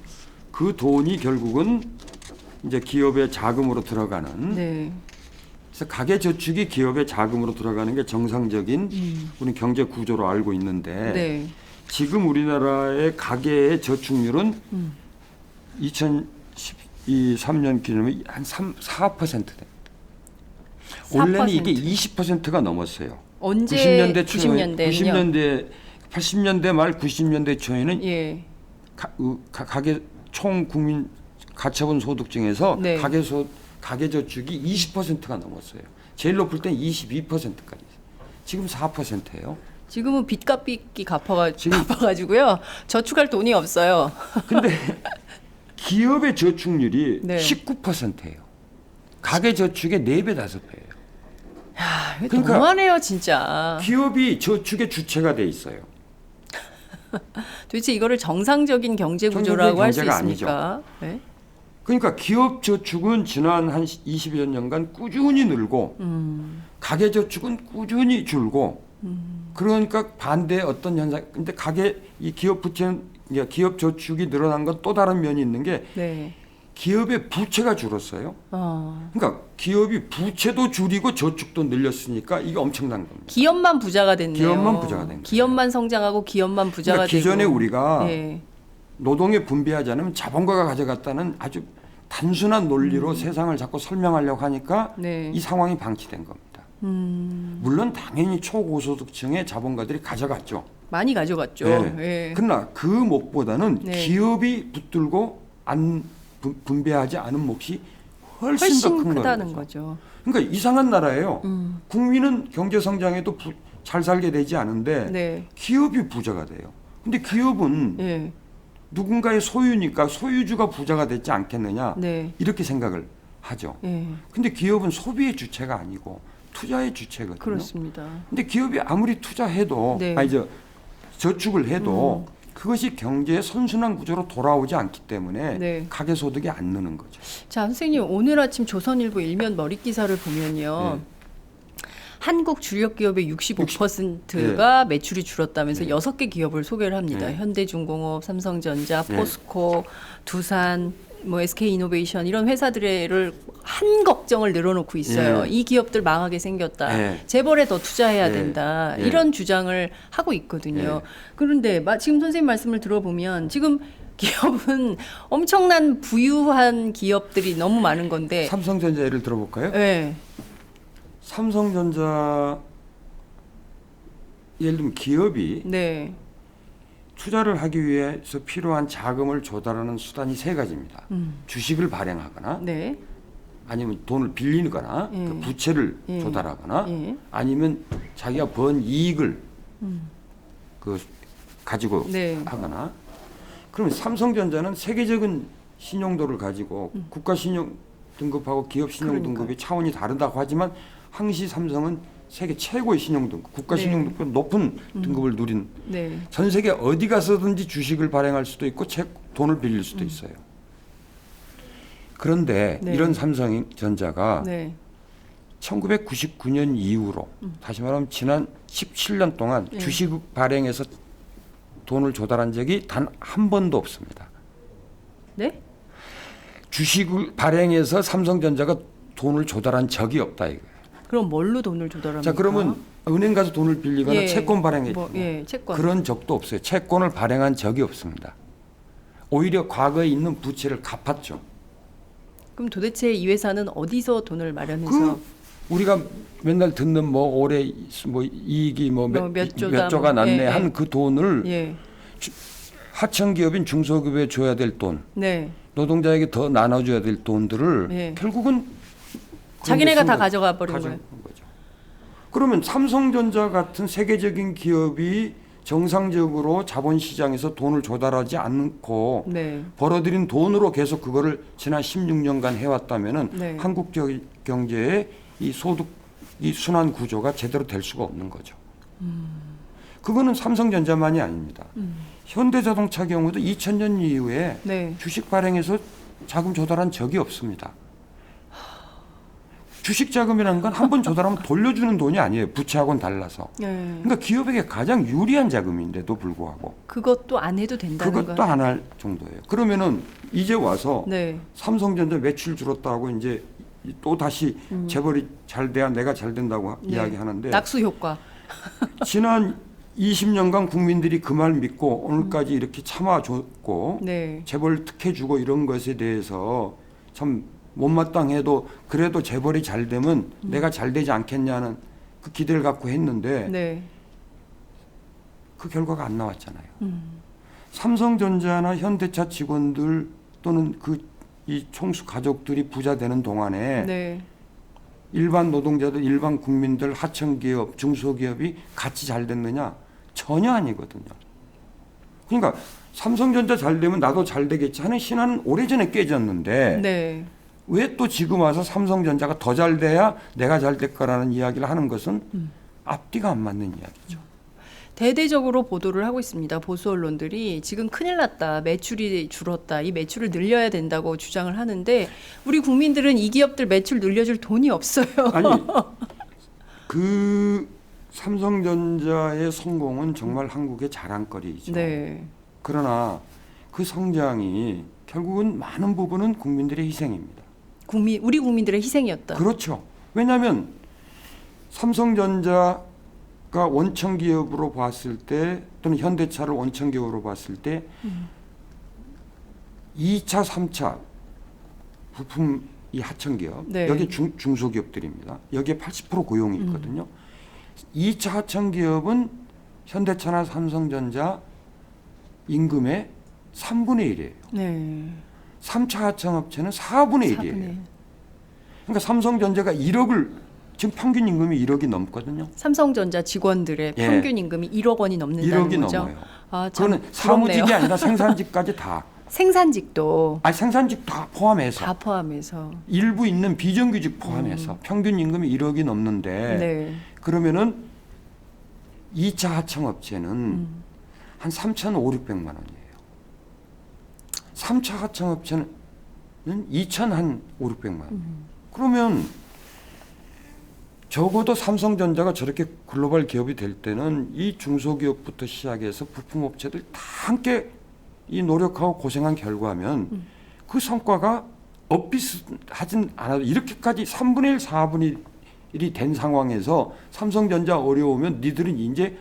그 돈이 결국은 이제 기업의 자금으로 들어가는. 네. 그래서 가계 저축이 기업의 자금으로 들어가는 게 정상적인 우리 경제 구조로 알고 있는데 네. 지금 우리나라의 가계의 저축률은 2013년 기준으로 한 4%대. 원래는 이게 20%가 넘었어요. 언제 90년대 초, 90년대요? 90년대 80년대 말 90년대 초에는 예. 가계 총 국민 가처분 소득 중에서 네. 가계 저축이 20%가 넘었어요. 제일 높을 땐 22%까지. 지금 4%예요. 지금은 빚 갚기 갚아가지고요. 저축할 돈이 없어요. 근데 기업의 저축률이 네. 19%예요. 가계 저축의 4배, 5배예요. 야, 이거 그러니까 너무하네요, 진짜. 기업이 저축의 주체가 돼 있어요. 도대체 이거를 정상적인 경제 구조라고 할 수 경제가 있습니까? 네? 그러니까 기업 저축은 지난 한 20여 년간 꾸준히 늘고 가계 저축은 꾸준히 줄고 그러니까 반대의 어떤 현상. 근데 이 기업 부채는 기업 저축이 늘어난 건 또 다른 면이 있는 게 네. 기업의 부채가 줄었어요. 그러니까 기업이 부채도 줄이고 저축도 늘렸으니까 이게 엄청난 겁니다. 기업만 부자가 됐네요. 기업만 부자가 된 거예요. 기업만 성장하고 기업만 부자가 그러니까 기존에 되고. 우리가 네. 노동에 분배하지 않으면 자본가가 가져갔다는 아주 단순한 논리로 세상을 자꾸 설명하려고 하니까 네. 이 상황이 방치된 겁니다. 물론 당연히 초고소득층의 자본가들이 가져갔죠. 많이 가져갔죠. 네. 예. 그러나 그 몫보다는 네. 기업이 붙들고 분배하지 않은 몫이 훨씬 더 큰 크다는 거죠. 거죠. 그러니까 이상한 나라예요. 국민은 경제 성장에도 잘 살게 되지 않은데 네. 기업이 부자가 돼요. 근데 기업은 예. 누군가의 소유니까 소유주가 부자가 되지 않겠느냐 네. 이렇게 생각을 하죠. 예. 근데 기업은 소비의 주체가 아니고 투자의 주체거든요. 그렇습니다. 근데 기업이 아무리 투자해도 네. 저축을 해도 그것이 경제의 선순환 구조로 돌아오지 않기 때문에 네. 가계 소득이 안 느는 거죠. 자, 선생님 오늘 아침 조선일보 일면 머릿 기사를 보면요. 한국 주력 기업의 65%가 매출이 줄었다면서 6개 기업을 소개를 합니다. 네. 현대중공업, 삼성전자, 네. 포스코, 두산, 뭐 SK이노베이션 이런 회사들을 한 걱정을 늘어놓고 있어요. 네. 이 기업들 망하게 생겼다. 네. 재벌에 더 투자해야 네. 된다. 네. 이런 주장을 하고 있거든요. 네. 그런데 지금 선생님 말씀을 들어보면 지금 기업은 엄청난 부유한 기업들이 너무 많은 건데. 삼성전자 예를 들어볼까요? 네. 삼성전자 예를 들면 기업이 네. 투자를 하기 위해서 필요한 자금을 조달하는 수단이 3가지입니다. 주식을 발행하거나 네. 아니면 돈을 빌리거나 예. 그 부채를 예. 조달하거나 예. 아니면 자기가 번 이익을 가지고 네. 하거나. 그러면 삼성전자는 세계적인 신용도를 가지고 국가 신용 등급하고 기업 신용 그러니까. 등급이 차원이 다르다고 하지만 항시 삼성은 세계 최고의 신용 등급, 국가 네. 신용 등급 높은 등급을 누린 네. 전 세계 어디 가서든지 주식을 발행할 수도 있고 돈을 빌릴 수도 있어요. 그런데 네. 이런 삼성전자가 네. 1999년 이후로 다시 말하면 지난 17년 동안 네. 주식 발행해서 돈을 조달한 적이 단 한 번도 없습니다. 네? 주식을 발행해서 삼성전자가 돈을 조달한 적이 없다 이거예요. 그럼 뭘로 돈을 조달합니까? 자, 그러면 은행 가서 돈을 빌리거나 예. 채권 발행했죠. 채권. 그런 적도 없어요. 채권을 발행한 적이 없습니다. 오히려 과거에 있는 부채를 갚았죠. 그럼 도대체 이 회사는 어디서 돈을 마련해서 우리가 맨날 듣는 뭐 올해 뭐 이익이 몇 몇 조가 났네 한 그 돈을 예. 하청 기업인 중소기업에 줘야 될 돈, 네. 노동자에게 더 나눠줘야 될 돈들을 네. 결국은 자기네가 다 쓴 가져가 버린 가져간 거예요. 거죠. 그러면 삼성전자 같은 세계적인 기업이 정상적으로 자본시장에서 돈을 조달하지 않고 네. 벌어들인 돈으로 계속 그거를 지난 16년간 해왔다면은 네. 한국 경제의 이 소득 이 순환 구조가 제대로 될 수가 없는 거죠. 그거는 삼성전자만이 아닙니다. 현대자동차 경우도 2000년 이후에 네. 주식 발행해서 자금 조달한 적이 없습니다. 주식 자금이라는 건 한 번 조달하면 돌려주는 돈이 아니에요. 부채하고는 달라서. 네. 그러니까 기업에게 가장 유리한 자금인데도 불구하고 그것도 안 해도 된다는 그것도 거. 안 할 정도예요. 그러면은 이제 와서 네. 삼성전자 매출 줄었다고 이제 또 다시 재벌이 잘 돼야 내가 잘 된다고 네. 이야기하는데 낙수 효과. 지난 20년간 국민들이 그 말 믿고 오늘까지 이렇게 참아줬고 네. 재벌 특혜 주고 이런 것에 대해서 참 못마땅해도 그래도 재벌이 잘 되면 내가 잘 되지 않겠냐는 그 기대를 갖고 했는데 네. 그 결과가 안 나왔잖아요. 삼성전자나 현대차 직원들 또는 이 총수 가족들이 부자 되는 동안에 네. 일반 노동자들, 일반 국민들, 하청기업, 중소기업이 같이 잘 됐느냐? 전혀 아니거든요. 그러니까 삼성전자 잘 되면 나도 잘 되겠지 하는 신화는 오래전에 깨졌는데 네. 왜 또 지금 와서 삼성전자가 더 잘 돼야 내가 잘 될 거라는 이야기를 하는 것은 앞뒤가 안 맞는 이야기죠. 대대적으로 보도를 하고 있습니다. 보수 언론들이 지금 큰일 났다. 매출이 줄었다. 이 매출을 늘려야 된다고 주장을 하는데 우리 국민들은 이 기업들 매출 늘려줄 돈이 없어요. 아니 그 삼성전자의 성공은 정말 한국의 자랑거리이죠. 네. 그러나 그 성장이 결국은 많은 부분은 국민들의 희생입니다. 우리 국민들의 희생이었다. 그렇죠. 왜냐하면 삼성전자가 원청 기업으로 봤을 때 또는 현대차를 원청 기업으로 봤을 때 2차, 3차 부품 이 하청 기업 네. 여기 중소기업들입니다. 여기에 80% 고용이 있거든요. 2차 하청 기업은 현대차나 삼성전자 임금의 3분의 1이에요. 네. 3차 하청업체는 4분의 1이에요. 4분의 1. 그러니까 삼성전자가 1억을 지금 평균 임금이 1억이 넘거든요. 삼성전자 직원들의 예. 평균 임금이 1억 원이 넘는다는 1억이 거죠. 넘어요. 아, 참 그거는 사무직이 부럽네요. 아니라 생산직까지 다. 생산직도 생산직 다 포함해서. 다 포함해서. 일부 있는 비정규직 포함해서 평균 임금이 1억이 넘는데 네. 그러면은 2차 하청업체는 한 3,500~600만 원이에요. 3차 하청업체는 2,500~600만 원. 그러면 적어도 삼성전자가 저렇게 글로벌 기업이 될 때는 이 중소기업부터 시작해서 부품업체들 다 함께 이 노력하고 고생한 결과면 그 성과가 엇비슷하진 않아도 이렇게까지 3분의 1, 4분의 1이 된 상황에서 삼성전자 어려우면 니들은 이제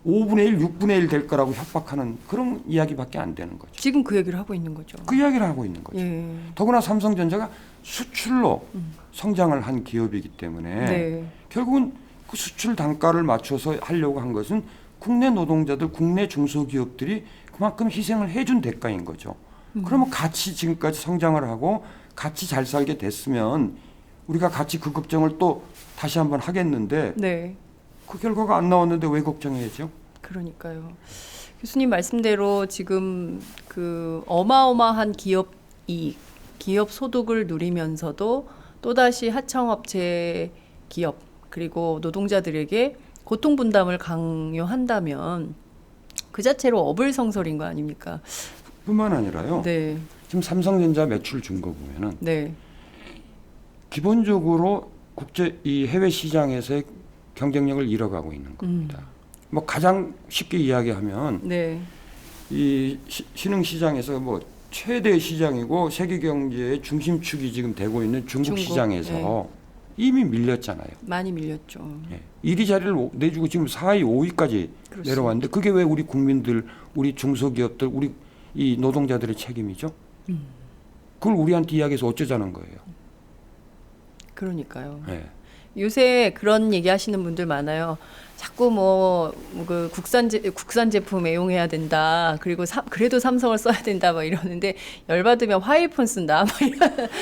5분의 1, 6분의 1 될 거라고 협박하는 그런 이야기밖에 안 되는 거죠. 지금 그 얘기를 하고 있는 거죠. 그 이야기를 하고 있는 거죠. 예. 더구나 삼성전자가 수출로 성장을 한 기업이기 때문에 네. 결국은 그 수출 단가를 맞춰서 하려고 한 것은 국내 노동자들, 국내 중소기업들이 그만큼 희생을 해준 대가인 거죠. 그러면 같이 지금까지 성장을 하고 같이 잘 살게 됐으면 우리가 같이 그 걱정을 또 다시 한번 하겠는데 네. 그 결과가 안 나왔는데 왜 걱정해야죠? 그러니까요. 교수님 말씀대로 지금 그 어마어마한 기업 이익, 기업 소득을 누리면서도 또다시 하청업체 기업 그리고 노동자들에게 고통 분담을 강요한다면 그 자체로 어불성설인 거 아닙니까? 뿐만 아니라요. 네. 지금 삼성전자 매출 준 거 보면은 네. 기본적으로 이 해외 시장에서의 경쟁력을 잃어가고 있는 겁니다. 뭐 가장 쉽게 이야기하면 네. 이 신흥 시장에서 뭐 최대 시장이고 세계 경제의 중심축이 지금 되고 있는 중국 시장에서 네. 이미 밀렸잖아요. 많이 밀렸죠. 예. 1위 자리를 내주고 지금 4위, 5위까지 그렇습니다. 내려왔는데 그게 왜 우리 국민들, 우리 중소기업들, 우리 이 노동자들의 책임이죠? 그걸 우리한테 이야기해서 어쩌자는 거예요. 그러니까요. 예. 요새 그런 얘기 하시는 분들 많아요. 자꾸 그 국산 제품 애용해야 된다. 그리고 그래도 삼성을 써야 된다. 막 이러는데 열받으면 화이폰 쓴다. 막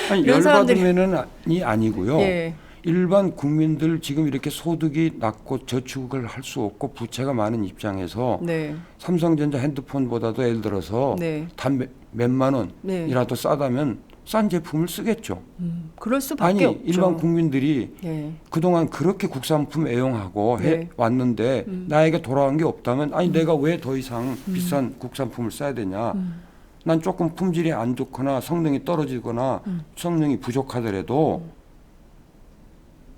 아니, 이런 사람들이 열받으면이 아니고요. 예. 일반 국민들 지금 이렇게 소득이 낮고 저축을 할 수 없고 부채가 많은 입장에서 네. 삼성전자 핸드폰보다도 예를 들어서 네. 단 몇만 네. 원이라도 싸다면 싼 제품을 쓰겠죠. 그럴 수밖에 아니 없죠. 일반 국민들이 예. 그동안 그렇게 국산품 애용하고 네. 해 왔는데 나에게 돌아온 게 없다면 아니 내가 왜 더 이상 비싼 국산품을 써야 되냐. 난 조금 품질이 안 좋거나 성능이 떨어지거나 성능이 부족하더라도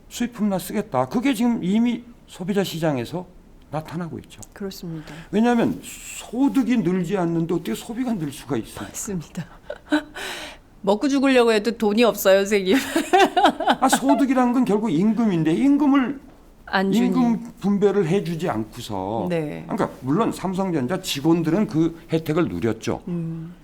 수입품나 쓰겠다. 그게 지금 이미 소비자 시장에서 나타나고 있죠. 그렇습니다. 왜냐하면 소득이 늘지 않는데 어떻게 소비가 늘 수가 있어요. 맞습니다. 먹고 죽으려고 해도 돈이 없어요, 선생님. 소득이란 건 결국 임금인데 임금 분배를 해주지 않고서 네. 그러니까 물론 삼성전자 직원들은 그 혜택을 누렸죠.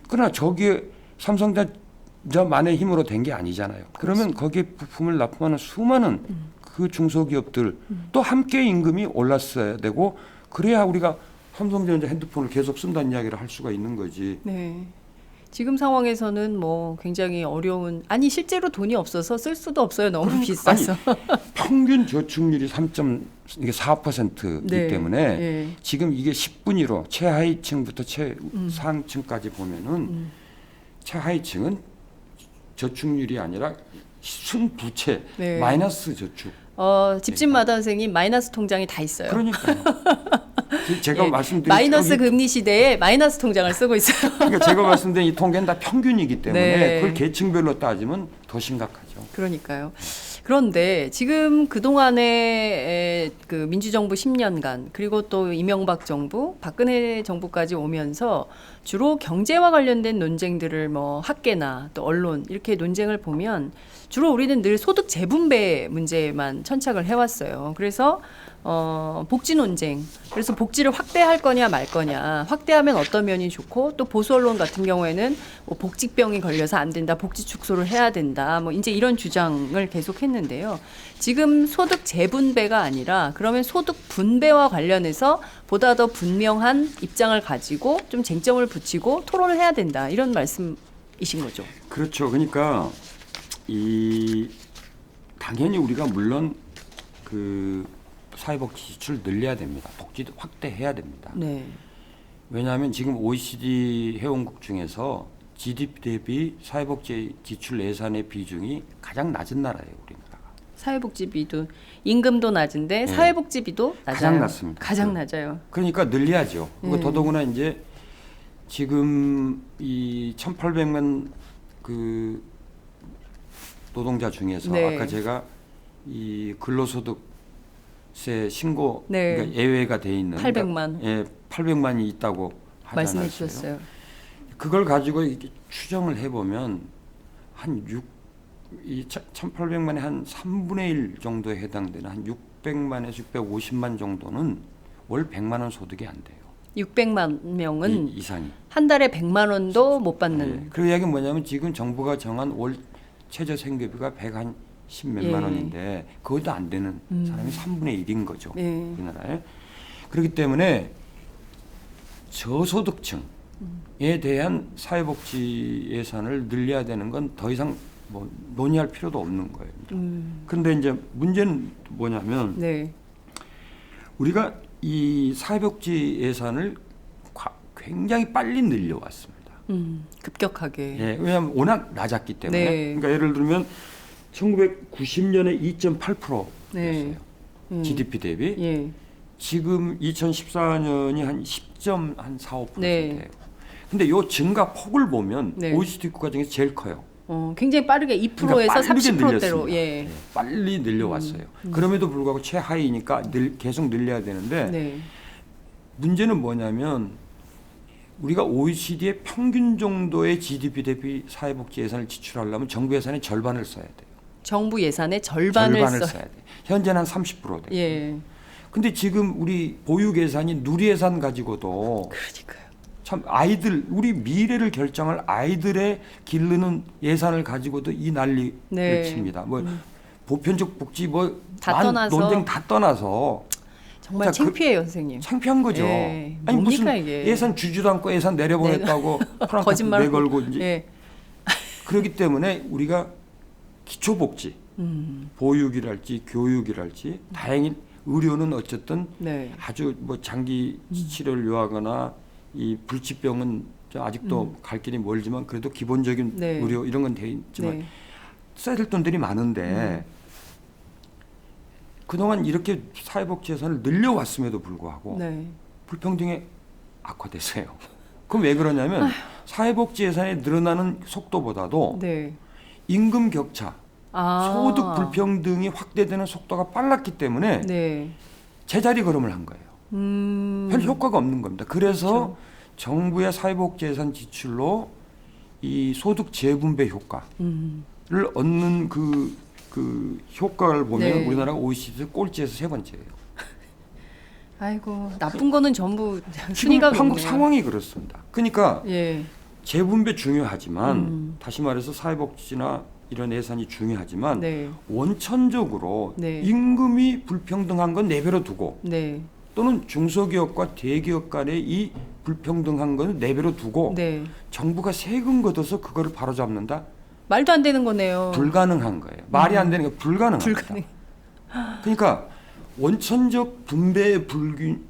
그러나 저기에 삼성전자만의 힘으로 된 게 아니잖아요. 그러면 거기에 부품을 납품하는 수많은 그 중소기업들 또 함께 임금이 올랐어야 되고 그래야 우리가 삼성전자 핸드폰을 계속 쓴다는 이야기를 할 수가 있는 거지. 네. 지금 상황에서는 굉장히 어려운 실제로 돈이 없어서 쓸 수도 없어요. 너무 비싸서. 평균 저축률이 3.4%이기 네. 때문에 네. 지금 이게 10분위로 최하위층부터 최상층까지 보면은 최하위층은 저축률이 아니라 순부채 네. 마이너스 저축. 집집마다 선생님 마이너스 통장이 다 있어요. 그러니까요. 제가 예, 말씀드린 마이너스 금리 시대에 마이너스 통장을 쓰고 있어요. 그러니까 제가 말씀드린 이 통계는 다 평균이기 때문에 네. 그걸 계층별로 따지면 더 심각하죠. 그러니까요. 그런데 지금 그동안의 그 민주정부 10년간 그리고 또 이명박 정부, 박근혜 정부까지 오면서 주로 경제와 관련된 논쟁들을 학계나 또 언론 이렇게 논쟁을 보면 주로 우리는 늘 소득 재분배 문제만 천착을 해왔어요. 그래서 복지 논쟁. 그래서 복지를 확대할 거냐 말 거냐. 확대하면 어떤 면이 좋고 또 보수 언론 같은 경우에는 복지병이 걸려서 안 된다. 복지 축소를 해야 된다. 이제 이런 주장을 계속했는데요. 지금 소득 재분배가 아니라 그러면 소득 분배와 관련해서 보다 더 분명한 입장을 가지고 좀 쟁점을 붙이고 토론을 해야 된다. 이런 말씀이신 거죠. 그렇죠. 그러니까 당연히 우리가 물론 그 사회복지 지출을 늘려야 됩니다. 복지도 확대해야 됩니다. 네. 왜냐하면 지금 OECD 회원국 중에서 GDP 대비 사회복지 지출 예산의 비중이 가장 낮은 나라예요, 우리나라가. 사회복지비도 임금도 낮은데 네. 사회복지비도 낮아요. 가장 낮습니다. 가장 낮아요. 그러니까 늘려야죠. 그리고 더더구나 이제 지금 이 1,800만 그 노동자 중에서 네. 아까 제가 이 근로소득세 신고 네. 그러니까 예외가 돼 있는 800만. 예, 800만이 있다고 하지 말씀해 않았어요? 주셨어요. 그걸 가지고 이렇게 추정을 해보면 한 1,800만의 한 3분의 1 정도에 해당되는 한 600만에서 650만 정도는 월 100만 원 소득이 안 돼요. 600만 명은 이상이. 한 달에 100만 원도 못 받는. 네. 그 이야기는 뭐냐면 지금 정부가 정한 월 최저 생계비가 110몇만 예. 원인데 그것도 안 되는 사람이 3분의 1인 거죠. 예. 우리나라에. 그렇기 때문에 저소득층에 대한 사회복지 예산을 늘려야 되는 건 더 이상 논의할 필요도 없는 거예요. 그런데 이제 문제는 뭐냐면 네. 우리가 이 사회복지 예산을 굉장히 빨리 늘려왔습니다. 급격하게. 예, 왜냐하면 워낙 낮았기 때문에. 네. 그러니까 예를 들면 1990년에 2.8%였어요. 네. GDP 대비. 예. 지금 2014년이 한 10.45%예요. 네. 근데 요 증가 폭을 보면 네. OECD 국가 중에서 제일 커요. 굉장히 빠르게 2%에서 그러니까 빠르게 30%대로. 늘렸습니다. 예. 네, 빨리 늘려왔어요. 그럼에도 불구하고 최하위니까 계속 늘려야 되는데 네. 문제는 뭐냐면 우리가 OECD의 평균 정도의 GDP 대비 사회복지 예산을 지출하려면 정부 예산의 절반을 써야 돼요. 정부 예산의 절반을 써야 돼요. 현재는 한 30% 돼요. 예. 근데 지금 우리 보육 예산이 누리 예산 가지고도 그러니까요. 참 우리 미래를 결정할 아이들의 기르는 예산을 가지고도 이 난리를 네. 칩니다. 보편적 복지 뭐 다 떠나서. 논쟁 다 떠나서 정말 자, 창피해요, 선생님. 창피한 거죠. 예, 아니 무슨 뭡니까, 이게. 예산 주지도 않고 예산 내려보냈다고 거짓말 내걸고 이제 예. 그렇기 때문에 우리가 기초복지, 보육이랄지 교육이랄지 다행히 의료는 어쨌든 네. 아주 뭐 장기 치료를 요하거나 이 불치병은 아직도 갈 길이 멀지만 그래도 기본적인 네. 의료 이런 건 돼 있지만 네. 써야 될 돈들이 많은데 그동안 이렇게 사회복지 예산을 늘려왔음에도 불구하고 네. 불평등이 악화됐어요. 그럼 왜 그러냐면 사회복지 예산이 늘어나는 속도보다도 네. 임금 격차, 아. 소득 불평등이 확대되는 속도가 빨랐기 때문에 네. 제자리 걸음을 한 거예요. 별 효과가 없는 겁니다. 그래서 그렇죠. 정부의 사회복지 예산 지출로 이 소득 재분배 효과를 얻는 그 효과를 보면 네. 우리나라가 OECD 꼴찌에서 세 번째예요. 아이고 나쁜 거는 전부 지금 순위가 한국 높네요. 상황이 그렇습니다. 그러니까 예. 재분배 중요하지만 다시 말해서 사회복지나 이런 예산이 중요하지만 네. 원천적으로 네. 임금이 불평등한 건 내버려 두고 네. 또는 중소기업과 대기업 간의 이 불평등한 건 내버려 두고 네. 정부가 세금 걷어서 그거를 바로잡는다? 말도 안 되는 거네요. 불가능한 거예요. 말이 안 되는 게 불가능합니다. 불가능. 그러니까 원천적 분배의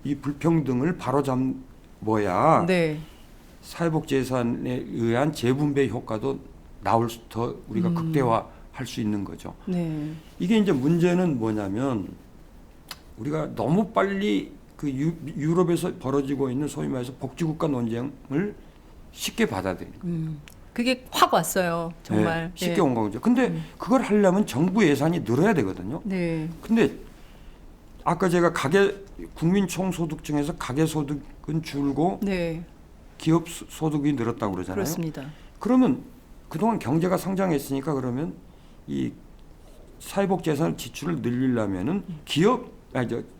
이 불평등을 바로잡아야 네. 사회복지 예산에 의한 재분배 효과도 나올 더 우리가 극대화할 수 있는 거죠. 네. 이게 이제 문제는 뭐냐면 우리가 너무 빨리 그 유럽에서 벌어지고 있는 소위 말해서 복지국가 논쟁을 쉽게 받아들이는 거예요. 그게 확 왔어요. 정말. 네, 쉽게 예. 온 거죠. 근데 그걸 하려면 정부 예산이 늘어야 되거든요. 네. 근데 아까 제가 국민 총소득 중에서 가계소득은 줄고 네. 기업 소득이 늘었다고 그러잖아요. 그렇습니다. 그러면 그동안 경제가 성장했으니까 그러면 이 사회복지 예산 지출을 늘리려면은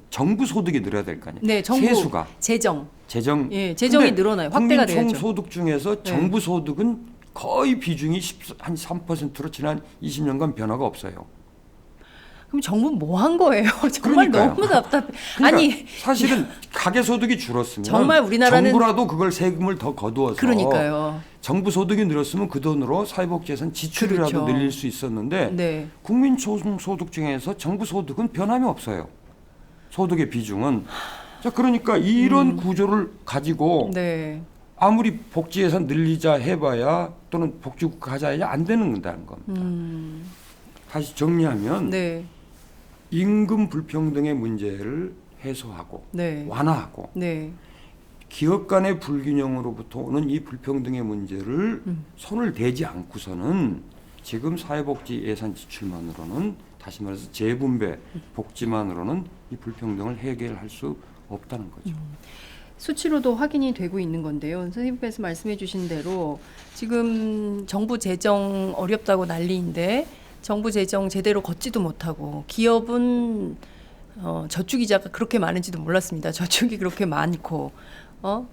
정부 소득이 늘어야 될 거 아니에요. 네, 정부 세수가 재정이 근데 늘어나요. 확대가 돼야죠. 국민 총소득 중에서 정부 소득은 거의 비중이 한 3%로 지난 20년간 변화가 없어요. 그럼 정부 뭐 한 거예요? 정말 그러니까요. 너무 답답해. 그러니까 아니 사실은 가계소득이 줄었으면 정말 우리나라는 정부라도 그걸 세금을 더 거두어서 그러니까요. 정부 소득이 늘었으면 그 돈으로 사회복지 예산 지출이라도 그렇죠. 늘릴 수 있었는데 네. 국민 총소득 중에서 정부 소득은 변함이 없어요. 소득의 비중은. 자, 그러니까 이런 구조를 가지고 네. 아무리 복지 예산 늘리자 해봐야 또는 복지국가 하자 해야 안 되는다는 겁니다. 다시 정리하면 네. 임금 불평등의 문제를 해소하고 네. 완화하고 네. 기업 간의 불균형으로부터 오는 이 불평등의 문제를 손을 대지 않고서는 지금 사회복지 예산 지출만으로는 다시 말해서 재분배 복지만으로는 이 불평등을 해결할 수 없다는 거죠. 수치로도 확인이 되고 있는 건데요. 선생님께서 말씀해 주신 대로 지금 정부 재정 어렵다고 난리인데 정부 재정 제대로 걷지도 못하고 기업은 저축이자가 그렇게 많은지도 몰랐습니다. 저축이 그렇게 많고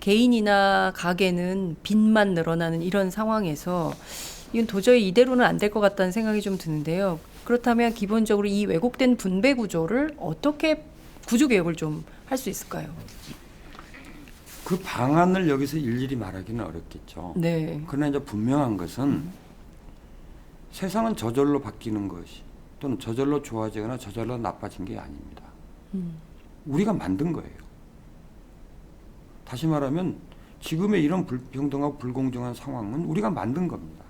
개인이나 가게는 빚만 늘어나는 이런 상황에서 이건 도저히 이대로는 안 될 것 같다는 생각이 좀 드는데요. 그렇다면 기본적으로 이 왜곡된 분배 구조를 어떻게 구조 개혁을 좀 할 수 있을까요? 그 방안을 여기서 일일이 말하기는 어렵겠죠. 네. 그러나 이제 분명한 것은 세상은 저절로 바뀌는 것이 또는 저절로 좋아지거나 저절로 나빠진 게 아닙니다. 우리가 만든 거예요. 다시 말하면 지금의 이런 불평등하고 불공정한 상황은 우리가 만든 겁니다.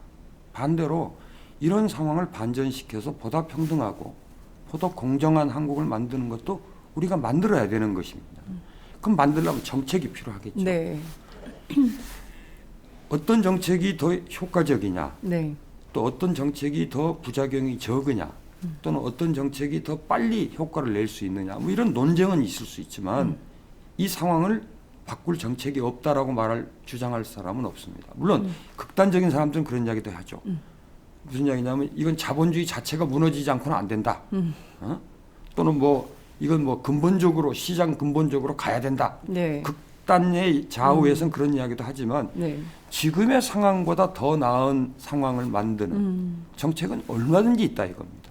반대로 이런 상황을 반전시켜서 보다 평등하고 보다 공정한 한국을 만드는 것도 우리가 만들어야 되는 것입니다. 그럼 만들려면 정책이 필요하겠죠. 네. 어떤 정책이 더 효과적이냐, 네. 또 어떤 정책이 더 부작용이 적으냐, 또는 어떤 정책이 더 빨리 효과를 낼 수 있느냐, 뭐 이런 논쟁은 있을 수 있지만 이 상황을 바꿀 정책이 없다라고 주장할 사람은 없습니다. 물론 극단적인 사람들은 그런 이야기도 하죠. 무슨 이야기냐면 이건 자본주의 자체가 무너지지 않고는 안 된다. 또는 이건 근본적으로 시장 근본적으로 가야 된다. 네. 극단의 좌우에서는 그런 이야기도 하지만 네. 지금의 상황보다 더 나은 상황을 만드는 정책은 얼마든지 있다 이겁니다.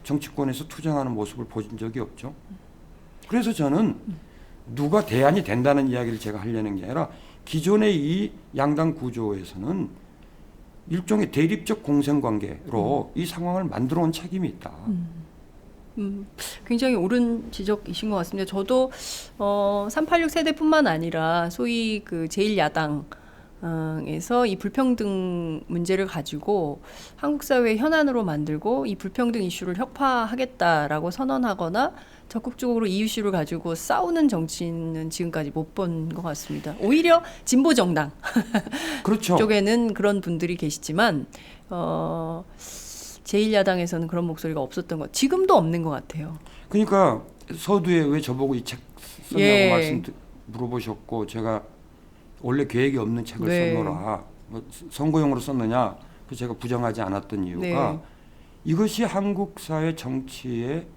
정치권에서 투쟁하는 모습을 보신 적이 없죠. 그래서 저는 누가 대안이 된다는 이야기를 제가 하려는 게 아니라 기존의 이 양당 구조에서는 일종의 대립적 공생관계로 이 상황을 만들어 온 책임이 있다. 굉장히 옳은 지적이신 것 같습니다. 저도 386 세대뿐만 아니라 소위 그 제1야당에서 이 불평등 문제를 가지고 한국 사회의 현안으로 만들고 이 불평등 이슈를 혁파하겠다라고 선언하거나 적극적으로 이 이슈를 가지고 싸우는 정치인은 지금까지 못 본 것 같습니다. 오히려 진보 정당 그렇죠. 쪽에는 그런 분들이 계시지만 제1야당에서는 그런 목소리가 없었던 것, 지금도 없는 것 같아요. 그러니까 서두에 왜 저보고 이 책 썼냐고 예. 물어보셨고 제가 원래 계획이 없는 책을 네. 썼노라 뭐 선거용으로 썼느냐 그 제가 부정하지 않았던 이유가 네. 이것이 한국 사회 정치의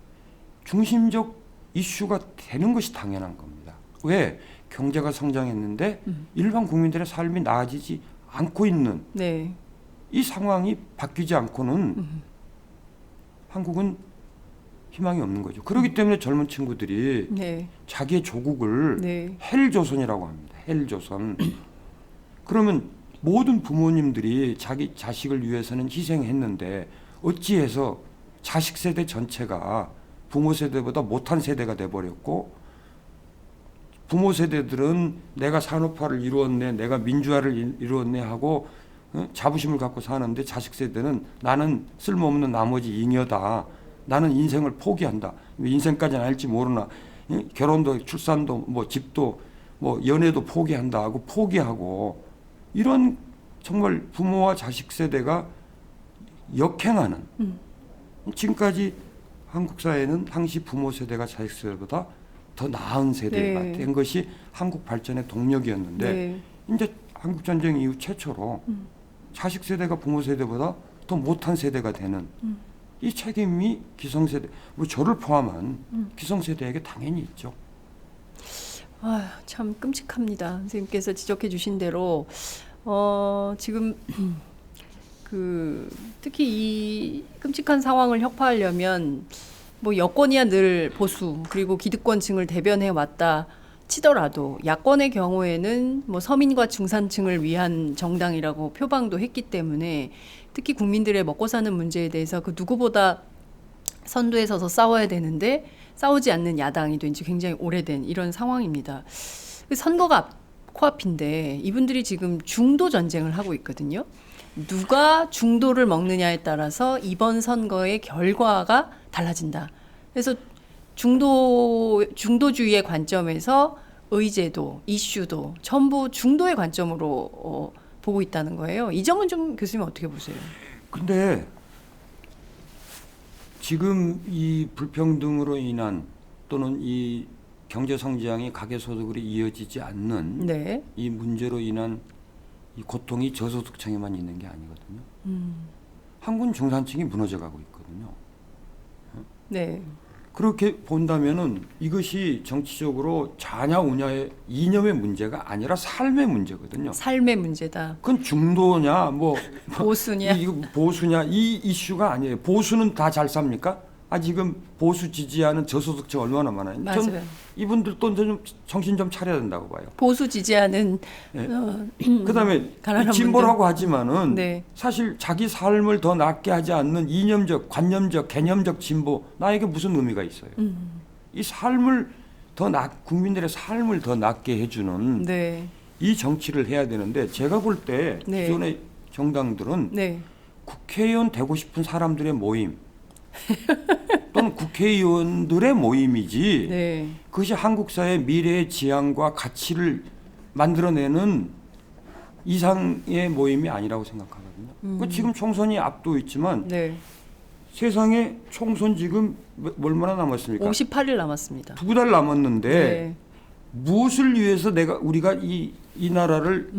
중심적 이슈가 되는 것이 당연한 겁니다. 왜? 경제가 성장했는데 일반 국민들의 삶이 나아지지 않고 있는 네. 이 상황이 바뀌지 않고는 한국은 희망이 없는 거죠. 그렇기 때문에 젊은 친구들이 네. 자기의 조국을 네. 헬조선이라고 합니다. 헬조선. 그러면 모든 부모님들이 자기 자식을 위해서는 희생했는데 어찌해서 자식 세대 전체가 부모 세대보다 못한 세대가 돼버렸고 부모 세대들은 내가 산업화를 이루었네, 내가 민주화를 이루었네 하고 자부심을 갖고 사는데 자식 세대는 나는 쓸모없는 나머지 잉여다. 나는 인생을 포기한다. 인생까지는 알지 모르나 결혼도 출산도 뭐 집도 뭐 연애도 포기한다 하고 포기하고 이런 정말 부모와 자식 세대가 역행하는 지금까지 한국 사회는 당시 부모 세대가 자식 세대보다 더 나은 세대가 네. 된 것이 한국 발전의 동력이었는데 네. 이제 한국 전쟁 이후 최초로 자식 세대가 부모 세대보다 더 못한 세대가 되는 이 책임이 기성세대, 뭐 저를 포함한 기성세대에게 당연히 있죠. 아, 참 끔찍합니다. 선생님께서 지적해 주신 대로 지금 특히 이 끔찍한 상황을 혁파하려면 뭐 여권이야 늘 보수 그리고 기득권층을 대변해 왔다 치더라도 야권의 경우에는 뭐 서민과 중산층을 위한 정당이라고 표방도 했기 때문에 특히 국민들의 먹고 사는 문제에 대해서 그 누구보다 선두에 서서 싸워야 되는데 싸우지 않는 야당이 된 지 굉장히 오래된 이런 상황입니다. 선거가 코앞인데 이분들이 지금 중도 전쟁을 하고 있거든요. 누가 중도를 먹느냐에 따라서 이번 선거의 결과가 달라진다. 그래서 중도주의의 관점에서 의제도, 이슈도 전부 중도의 관점으로 보고 있다는 거예요. 이 점은 좀 교수님 어떻게 보세요? 근데 지금 이 불평등으로 인한 또는 이 경제 성장이 가계 소득으로 이어지지 않는 네. 이 문제로 인한 이 고통이 저소득층에만 있는 게 아니거든요. 한군 중산층이 무너져가고 있거든요. 네. 그렇게 본다면은 이것이 정치적으로 자냐 우냐의 이념의 문제가 아니라 삶의 문제거든요. 삶의 문제다. 그건 중도냐 뭐 보수냐. 이거 보수냐 이 이슈가 아니에요. 보수는 다 잘 삽니까? 지금 보수 지지하는 저소득층 얼마나 많아요. 맞아요. 이분들도 좀 정신 좀 차려야 된다고 봐요. 보수 지지하는 네. 그다음에 가난한 진보라고 하지만은 네. 사실 자기 삶을 더 낫게 하지 않는 이념적, 관념적, 개념적 진보 나에게 무슨 의미가 있어요? 이 삶을 국민들의 삶을 더 낫게 해주는 네. 이 정치를 해야 되는데 제가 볼 때 네. 기존의 정당들은 네. 국회의원 되고 싶은 사람들의 모임 또는 국회의원들의 모임이지 네. 그것이 한국 사회의 미래의 지향과 가치를 만들어내는 이상의 모임이 아니라고 생각하거든요. 그 지금 총선이 앞두고 있지만 네. 세상에 총선 지금 얼마나 남았습니까? 58일 남았습니다. 2달 남았는데 네. 무엇을 위해서 우리가 이 나라를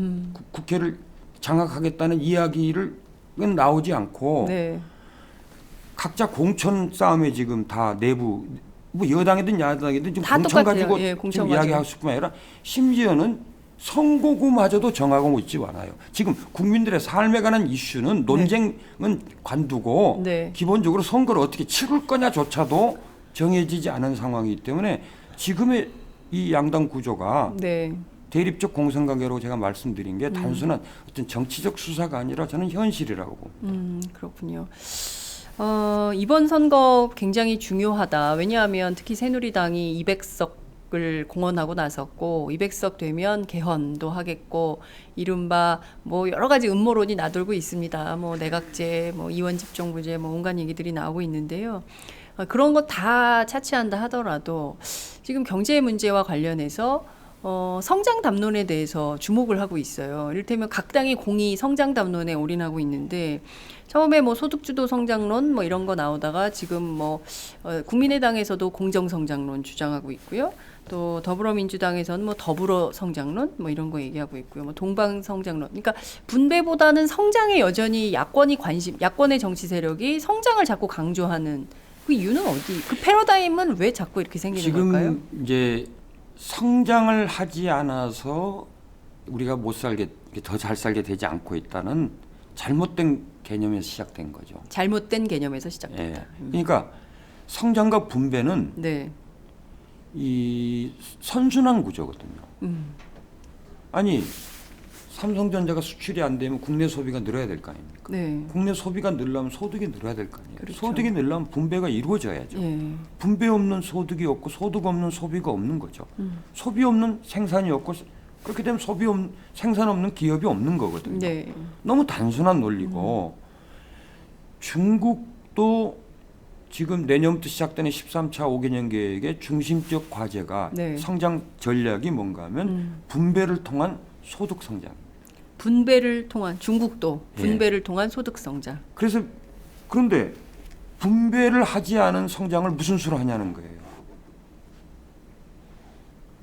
국회를 장악하겠다는 이야기를 나오지 않고 네. 각자 공천 싸움에 지금 다 내부 뭐 여당이든 야당이든 지금 다 공천 똑같아요. 가지고 예, 공천 지금 이야기하고 싶은 게 아니라 심지어는 선거구마저도 정하고 있지 않아요. 지금 국민들의 삶에 관한 이슈는 논쟁은 관두고 네. 기본적으로 선거를 어떻게 치를 거냐조차도 정해지지 않은 상황이기 때문에 지금의 이 양당 구조가 네. 대립적 공생관계로 제가 말씀드린 게 단순한 어떤 정치적 수사가 아니라 저는 현실이라고 봅니다. 그렇군요. 이번 선거 굉장히 중요하다. 왜냐하면 특히 새누리당이 200석을 공언하고 나섰고 200석 되면 개헌도 하겠고 이른바 뭐 여러 가지 음모론이 나돌고 있습니다. 뭐 내각제, 뭐 이원 집정부제, 뭐 온갖 얘기들이 나오고 있는데요. 그런 거 다 차치한다 하더라도 지금 경제 문제와 관련해서 성장 담론에 대해서 주목을 하고 있어요. 이를테면 각 당이 공이 성장 담론에 올인하고 있는데 처음에 뭐 소득주도 성장론 뭐 이런 거 나오다가 지금 뭐 국민의당에서도 공정 성장론 주장하고 있고요. 또 더불어민주당에서는 뭐 더불어 성장론 뭐 이런 거 얘기하고 있고요. 뭐 동방 성장론. 그러니까 분배보다는 성장에 여전히 야권의 정치 세력이 성장을 자꾸 강조하는 그 이유는 어디? 그 패러다임은 왜 자꾸 이렇게 생기는 걸까요? 지금 이제 성장을 하지 않아서 우리가 못 살게 더 잘 살게 되지 않고 있다는 잘못된 개념에서 시작된 거죠. 잘못된 개념에서 예. 시작됐다. 그러니까 성장과 분배는 네. 이 선순환 구조거든요. 아니 삼성전자가 수출이 안 되면 국내 소비가 늘어야 될 거 아닙니까? 네. 국내 소비가 늘려면 소득이 늘어야 될 거 아니에요. 그렇죠. 소득이 늘려면 분배가 이루어져야죠. 예. 분배 없는 소득이 없고 소득 없는 소비가 없는 거죠. 소비 없는 생산이 없고 그렇게 되면 생산 없는 기업이 없는 거거든요. 네. 너무 단순한 논리고 중국도 지금 내년부터 시작되는 13차 5개년 계획의 중심적 과제가 네. 성장 전략이 뭔가 하면 분배를 통한 소득 성장. 분배를 통한 중국도 예. 분배를 통한 소득 성장. 그래서 그런데 분배를 하지 않은 성장을 무슨 수로 하냐는 거예요.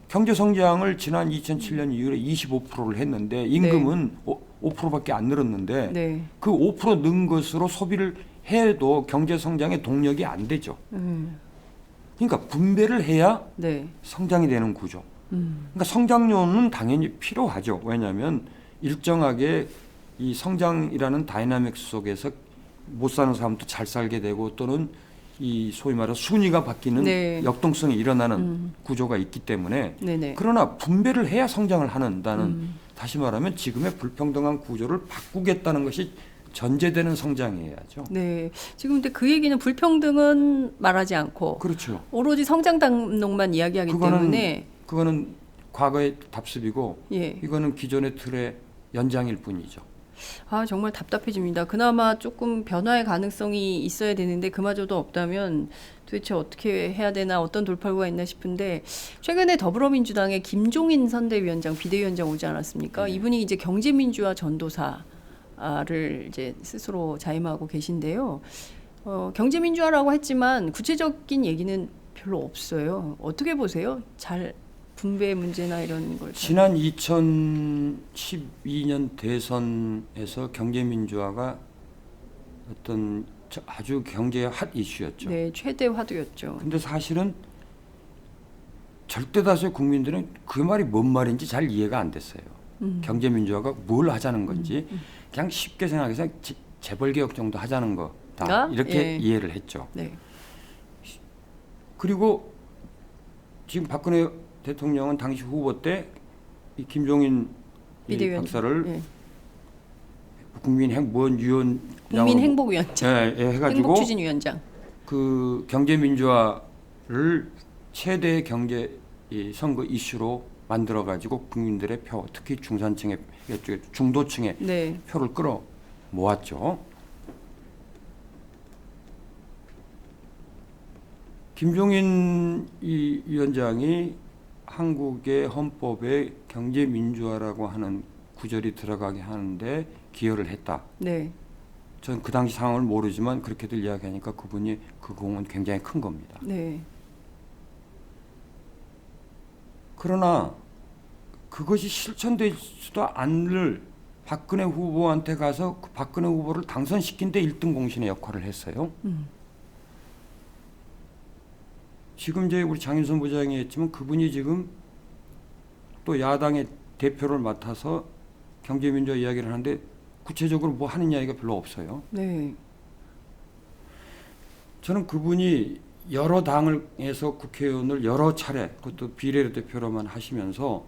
경제 성장을 지난 2007년 이후에 25%를 했는데 임금은 5%밖에 안 늘었는데 네. 그 5% 는 것으로 소비를 해도 경제 성장의 동력이 안 되죠. 그러니까 분배를 해야 네. 성장이 되는 구조. 그러니까 성장률은 당연히 필요하죠. 왜냐하면 일정하게 이 성장이라는 다이나믹스 속에서 못 사는 사람도 잘 살게 되고 또는 이 소위 말해 순위가 바뀌는 네. 역동성이 일어나는 구조가 있기 때문에 네네. 그러나 분배를 해야 성장을 한다는 다시 말하면 지금의 불평등한 구조를 바꾸겠다는 것이 전제되는 성장이어야죠. 네. 지금 근데 그 얘기는 불평등은 말하지 않고 그렇죠. 오로지 성장 담론만 이야기하기 때문에 그거는 과거의 답습이고 예. 이거는 기존의 틀의 연장일 뿐이죠. 아, 정말 답답해집니다. 그나마 조금 변화의 가능성이 있어야 되는데 그마저도 없다면 도대체 어떻게 해야 되나 어떤 돌파구가 있나 싶은데 최근에 더불어민주당의 김종인 선대위원장 비대위원장 오지 않았습니까? 네. 이분이 이제 경제민주화 전도사를 이제 스스로 자임하고 계신데요. 경제민주화라고 했지만 구체적인 얘기는 별로 없어요. 어떻게 보세요? 잘 분배 문제나 이런 걸. 지난 2012년 대선에서 경제민주화가 어떤 아주 경제의 핫 이슈였죠. 네, 최대 화두였죠. 근데 사실은 절대 다수의 국민들은 그 말이 뭔 말인지 잘 이해가 안 됐어요. 경제민주화가 뭘 하자는 건지 그냥 쉽게 생각해서 재벌개혁 정도 하자는 거다 이렇게 예. 이해를 했죠. 네. 그리고 지금 박근혜 대통령은 당시 후보 때 이 김종인 이 비대위원장. 박사를 예. 국민행복위원장 해가지고 행복추진위원장. 그 경제민주화를 최대의 경제 이 선거 이슈로 만들어가지고 국민들의 표, 특히 중산층의 중도층의 네. 표를 끌어 모았죠. 김종인 이 위원장이 한국의 헌법에 경제민주화라고 하는 구절이 들어가게 하는데 기여를 했다. 네. 전 그 당시 상황을 모르지만 그렇게들 이야기하니까 그분이 그 공은 굉장히 큰 겁니다. 네. 그러나 그것이 실천되지도 않을 박근혜 후보한테 가서 그 박근혜 후보를 당선시킨 데 1등 공신의 역할을 했어요. 지금 이제 우리 장윤선 부장이 했지만 그분이 지금 또 야당의 대표를 맡아서 경제민주화 이야기를 하는데 구체적으로 뭐 하는 이야기가 별로 없어요. 네. 저는 그분이 여러 당에서 국회의원을 여러 차례 그것도 비례대표로만 하시면서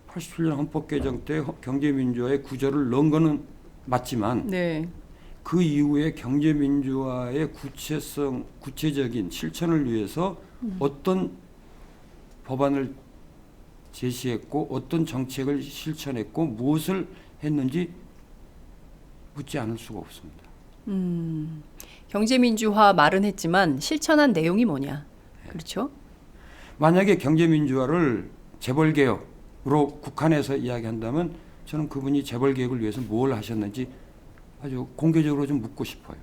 87년 헌법 개정 때 경제민주화의 구절을 넣은 거는 맞지만 네. 그 이후에 경제민주화의 구체적인 실천을 위해서 어떤 법안을 제시했고 어떤 정책을 실천했고 무엇을 했는지 묻지 않을 수가 없습니다. 경제민주화 말은 했지만 실천한 내용이 뭐냐? 그렇죠? 만약에 경제민주화를 재벌개혁으로 국한해서 이야기한다면 저는 그분이 재벌개혁을 위해서 뭘 하셨는지 아주 공개적으로 좀 묻고 싶어요.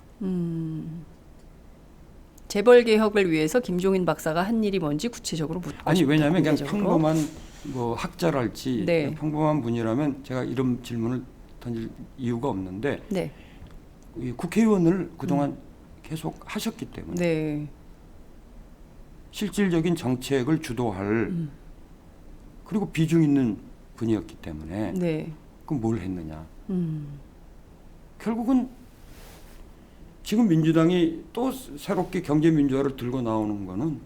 재벌 개혁을 위해서 김종인 박사가 한 일이 뭔지 구체적으로 묻고 아니 싶다. 왜냐하면 그냥 공개적으로. 평범한 뭐 학자랄지 네. 그냥 평범한 분이라면 제가 이런 질문을 던질 이유가 없는데 네. 이 국회의원을 그동안 계속 하셨기 때문에 네. 실질적인 정책을 주도할 그리고 비중 있는 분이었기 때문에 네. 그럼 뭘 했느냐? 결국은 지금 민주당이 또 새롭게 경제민주화를 들고 나오는 거는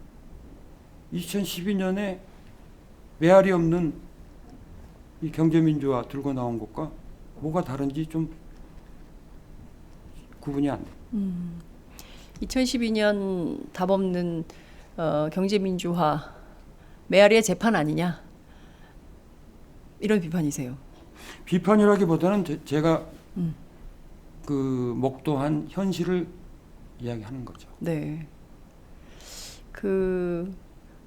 2012년에 메아리 없는 이 경제민주화 들고 나온 것과 뭐가 다른지 좀 구분이 안 돼요. 2012년 답 없는 경제민주화 메아리의 재판 아니냐? 이런 비판이세요. 비판이라기보다는 제가 그 목도한 현실을 이야기하는 거죠. 네.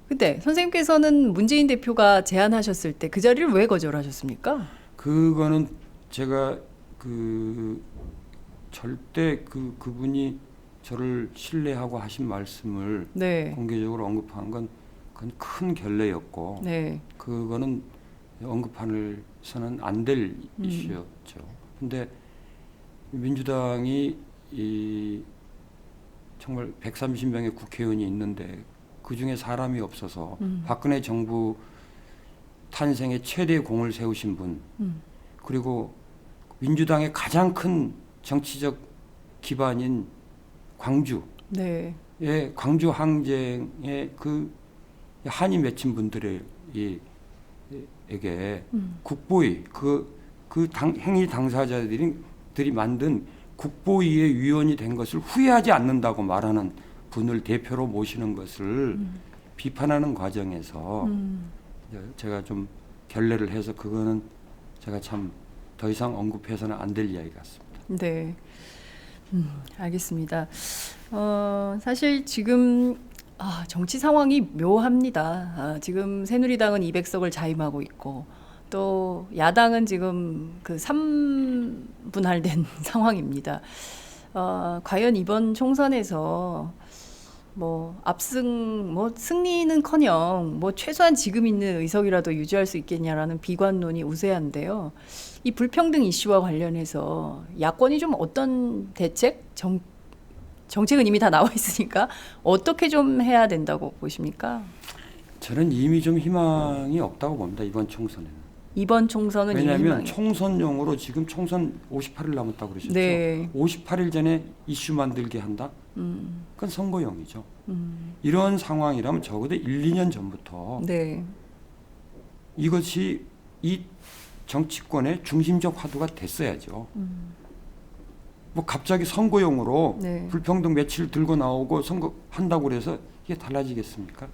근데 선생님께서는 문재인 대표가 제안하셨을 때 그 자리를 왜 거절하셨습니까? 그거는 제가 절대 그분이 저를 신뢰하고 하신 말씀을 네. 공개적으로 언급한 건 그건 큰 결례였고 네. 그거는 언급해서는 안 될 이슈였죠. 근데 민주당이 정말 130명의 국회의원이 있는데 그 중에 사람이 없어서 박근혜 정부 탄생에 최대 공을 세우신 분 그리고 민주당의 가장 큰 정치적 기반인 광주의 네. 광주 항쟁에 그 한이 맺힌 분들에게 국보위 행위 당사자들이 만든 국보위의 위원이 된 것을 후회하지 않는다고 말하는 분을 대표로 모시는 것을 비판하는 과정에서 제가 좀 결례를 해서 그거는 제가 참 더 이상 언급해서는 안 될 이야기 같습니다. 네. 알겠습니다. 사실 지금 정치 상황이 묘합니다. 지금 새누리당은 200석을 자임하고 있고 또 야당은 지금 그 3분할된 상황입니다. 과연 이번 총선에서 승리는커녕 최소한 지금 있는 의석이라도 유지할 수 있겠냐라는 비관론이 우세한데요. 이 불평등 이슈와 관련해서 야권이 좀 어떤 대책, 정책은 이미 다 나와 있으니까 어떻게 좀 해야 된다고 보십니까? 저는 이미 좀 희망이 없다고 봅니다. 이번 총선에는. 이번 총선은 왜냐하면 총선용으로 지금 총선 58일 남았다고 그러셨죠. 네. 58일 전에 이슈 만들게 한다? 그건 선거용이죠. 이런 상황이라면 적어도 1, 2년 전부터 네. 이것이 이 정치권의 중심적 화두가 됐어야죠. 갑자기 선거용으로 네. 불평등 며칠 들고 나오고 선거한다고 그래서 이게 달라지겠습니까?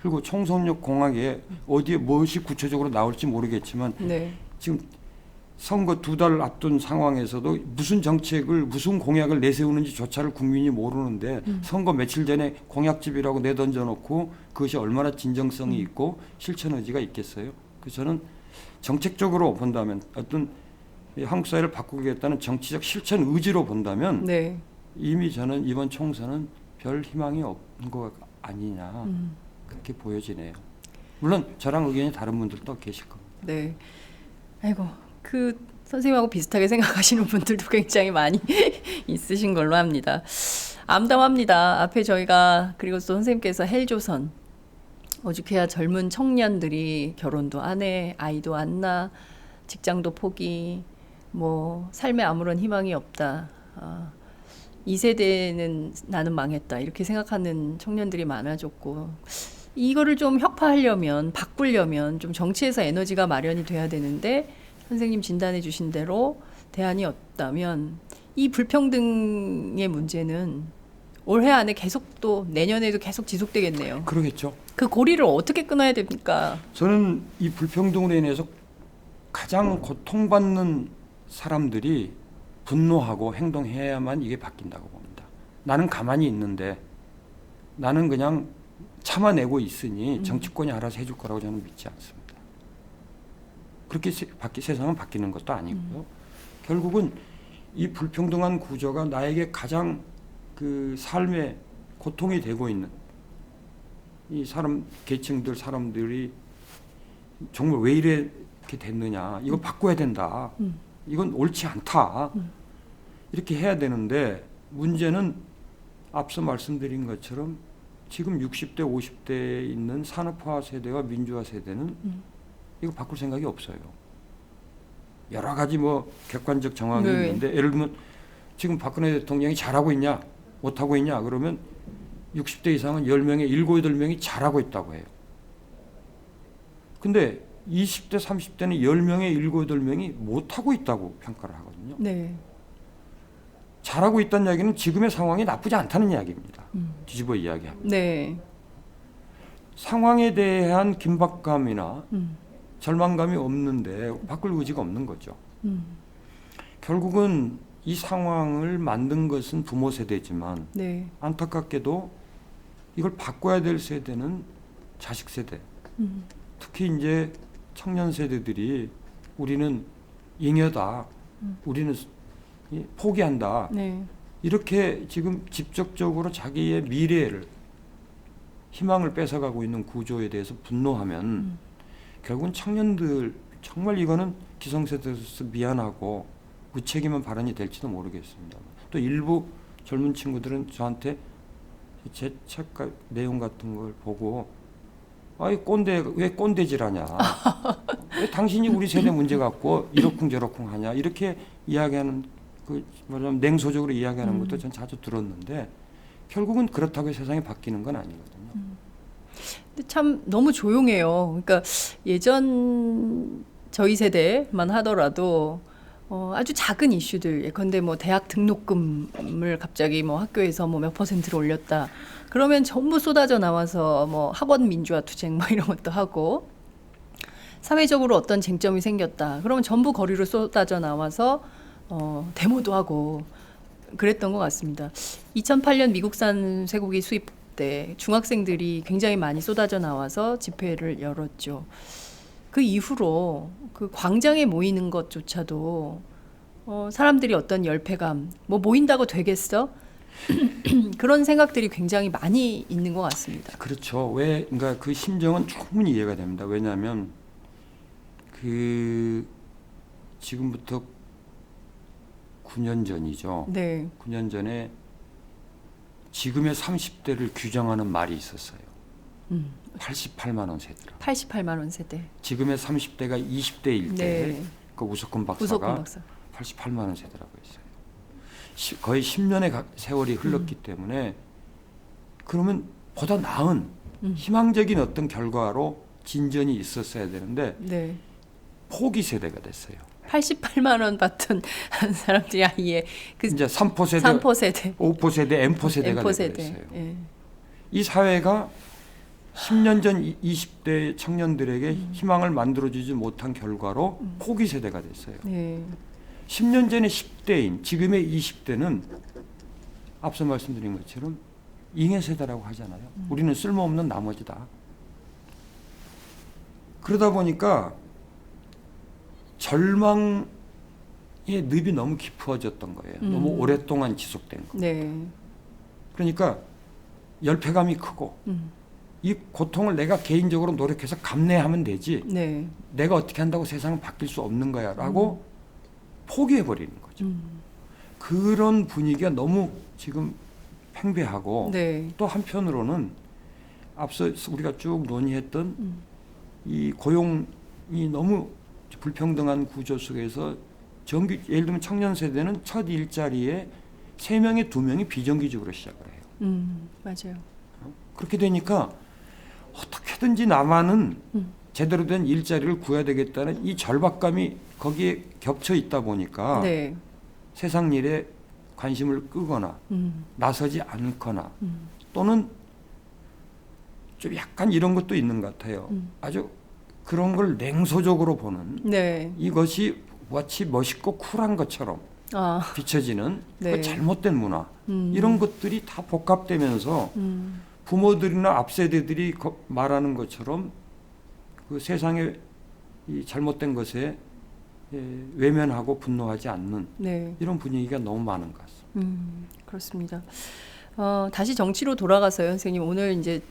그리고 총선력 공약에 어디에 무엇이 구체적으로 나올지 모르겠지만 네. 지금 선거 2달 앞둔 상황에서도 무슨 정책을 무슨 공약을 내세우는지조차를 국민이 모르는데 선거 며칠 전에 공약집이라고 내던져 놓고 그것이 얼마나 진정성이 있고 실천 의지가 있겠어요? 그래서 저는 정책적으로 본다면 어떤 한국 사회를 바꾸겠다는 정치적 실천 의지로 본다면 네. 이미 저는 이번 총선은 별 희망이 없는 것 아니냐 그렇게 보여지네요. 물론 저랑 의견이 다른 분들도 계실 겁니다. 네. 아이고, 선생님하고 비슷하게 생각하시는 분들도 굉장히 많이 있으신 걸로 합니다. 암담합니다. 앞에 저희가 그리고 또 선생님께서 헬조선 오죽해야 젊은 청년들이 결혼도 안 해, 아이도 안 낳아, 직장도 포기, 뭐 삶에 아무런 희망이 없다. 이 세대는 나는 망했다. 이렇게 생각하는 청년들이 많아졌고 이거를 좀 혁파하려면 바꾸려면 좀 정치에서 에너지가 마련이 돼야 되는데 선생님 진단해 주신 대로 대안이 없다면 이 불평등의 문제는 올해 안에 계속 또 내년에도 계속 지속되겠네요. 그러겠죠. 그 고리를 어떻게 끊어야 됩니까? 저는 이 불평등으로 인해서 가장 고통받는 사람들이 분노하고 행동해야만 이게 바뀐다고 봅니다. 나는 가만히 있는데 나는 그냥 참아내고 있으니 정치권이 알아서 해줄 거라고 저는 믿지 않습니다. 그렇게 세상은 바뀌는 것도 아니고요. 결국은 이 불평등한 구조가 나에게 가장 그 삶의 고통이 되고 있는 이 계층들 사람들이 정말 왜 이렇게 됐느냐, 이거 바꿔야 된다, 이건 옳지 않다, 이렇게 해야 되는데 문제는 앞서 말씀드린 것처럼 지금 60대 50대에 있는 산업화 세대와 민주화 세대는 이거 바꿀 생각이 없어요. 여러 가지 뭐 객관적 정황이 네. 있는데 예를 들면 지금 박근혜 대통령이 잘하고 있냐 못하고 있냐 그러면 60대 이상은 10명에 7, 8명이 잘하고 있다고 해요. 근데 20대 30대는 10명에 7, 8명이 못하고 있다고 평가를 하거든요. 네. 잘하고 있다는 이야기는 지금의 상황이 나쁘지 않다는 이야기입니다. 뒤집어 이야기하면. 네. 상황에 대한 긴박감이나 절망감이 없는데 바꿀 의지가 없는 거죠. 결국은 이 상황을 만든 것은 부모 세대지만 네. 안타깝게도 이걸 바꿔야 될 세대는 자식 세대. 특히 이제 청년 세대들이 우리는 잉여다. 우리는 포기한다. 네. 이렇게 지금 직접적으로 자기의 미래를 희망을 뺏어가고 있는 구조에 대해서 분노하면 결국은 청년들 정말 이거는 기성세대로서 미안하고 무책임한 발언이 될지도 모르겠습니다. 또 일부 젊은 친구들은 저한테 제 책 내용 같은 걸 보고 아이 꼰대 왜 꼰대질하냐, 왜 당신이 우리 세대 문제 갖고 이러쿵저러쿵 하냐 이렇게 이야기하는 그 뭐냐면 냉소적으로 이야기하는 것도 전 자주 들었는데 결국은 그렇다고 세상이 바뀌는 건 아니거든요. 근데 참 너무 조용해요. 그러니까 예전 저희 세대만 하더라도 아주 작은 이슈들, 예컨대 뭐 대학 등록금을 갑자기 뭐 학교에서 뭐 몇 %를 올렸다. 그러면 전부 쏟아져 나와서 뭐 학원 민주화 투쟁 뭐 이런 것도 하고, 사회적으로 어떤 쟁점이 생겼다. 그러면 전부 거리로 쏟아져 나와서 데모도 하고 그랬던 것 같습니다. 2008년 미국산 쇠고기 수입 때 중학생들이 굉장히 많이 쏟아져 나와서 집회를 열었죠. 그 이후로 그 광장에 모이는 것조차도 사람들이 어떤 열패감, 뭐 모인다고 되겠어? 그런 생각들이 굉장히 많이 있는 것 같습니다. 그렇죠. 그러니까 그 심정은 충분히 이해가 됩니다. 왜냐하면 그 지금부터 9년 전이죠. 네. 9년 전에 지금의 30대를 규정하는 말이 있었어요. 88만 원 세대라. 88만 원 세대. 지금의 30대가 20대일 때 네. 그 우석훈 우석훈 박사가 박사. 88만 원 세대라고 했어요. 거의 10년의 세월이 흘렀기 때문에 그러면 보다 나은 희망적인 어떤 결과로 진전이 있었어야 되는데 네. 포기 세대가 됐어요. 88만 원 받던 사람들이 아예 그 이제 3포 세대, 3포 세대, 5포 세대, M포 세대가 M포 되버렸어요. 세대. 예. 이 사회가 10년 전 20대 청년들에게 희망을 만들어주지 못한 결과로 포기 세대가 됐어요. 네. 10년 전에 10대인 지금의 20대는 앞서 말씀드린 것처럼 잉여 세대라고 하잖아요. 우리는 쓸모없는 나머지다. 그러다 보니까 절망의 늪이 너무 깊어졌던 거예요. 너무 오랫동안 지속된 거. 네. 그러니까 열패감이 크고 이 고통을 내가 개인적으로 노력해서 감내하면 되지 네. 내가 어떻게 한다고 세상은 바뀔 수 없는 거야 라고 포기해버리는 거죠. 그런 분위기가 너무 지금 팽배하고 네. 또 한편으로는 앞서 우리가 쭉 논의했던 이 고용이 너무 불평등한 구조 속에서 예를 들면 청년 세대는 첫 일자리에 3명에 2명이 비정규직으로 시작을 해요. 맞아요. 그렇게 되니까 어떻게든지 나만은 제대로 된 일자리를 구해야 되겠다는 이 절박감이 거기에 겹쳐 있다 보니까 네. 세상 일에 관심을 끄거나 나서지 않거나 또는 좀 약간 이런 것도 있는 것 같아요. 아주 그런 걸 냉소적으로 보는 네. 이것이 마치 멋있고 쿨한 것처럼 비춰지는 네. 그 잘못된 문화 이런 것들이 다 복합되면서 부모들이나 앞세대들이 말하는 것처럼 그 세상의 이 잘못된 것에 외면하고 분노하지 않는 네. 이런 분위기가 너무 많은 것 같습니다. 그렇습니다. 다시 정치로 돌아가서요, 선생님. 오늘 이제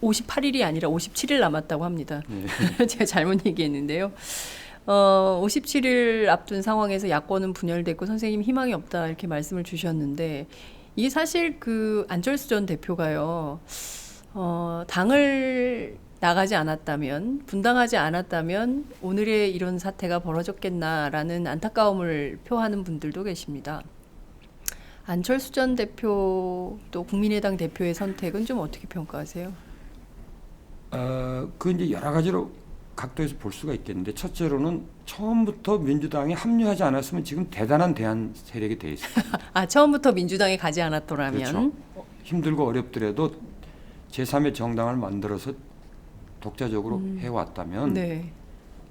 58일이 아니라 57일 남았다고 합니다. 네. 제가 잘못 얘기했는데요. 57일 앞둔 상황에서 야권은 분열됐고 선생님 희망이 없다 이렇게 말씀을 주셨는데 이게 사실 그 안철수 전 대표가요. 당을 나가지 않았다면 분당하지 않았다면 오늘의 이런 사태가 벌어졌겠나라는 안타까움을 표하는 분들도 계십니다. 안철수 전 대표 또 국민의당 대표의 선택은 좀 어떻게 평가하세요? 그 이제 여러 가지로 각도에서 볼 수가 있겠는데 첫째로는 처음부터 민주당에 합류하지 않았으면 지금 대단한 대안 세력이 돼 있어요. 처음부터 민주당에 가지 않았더라면 그렇죠. 힘들고 어렵더라도 제3의 정당을 만들어서 독자적으로 해왔다면 네.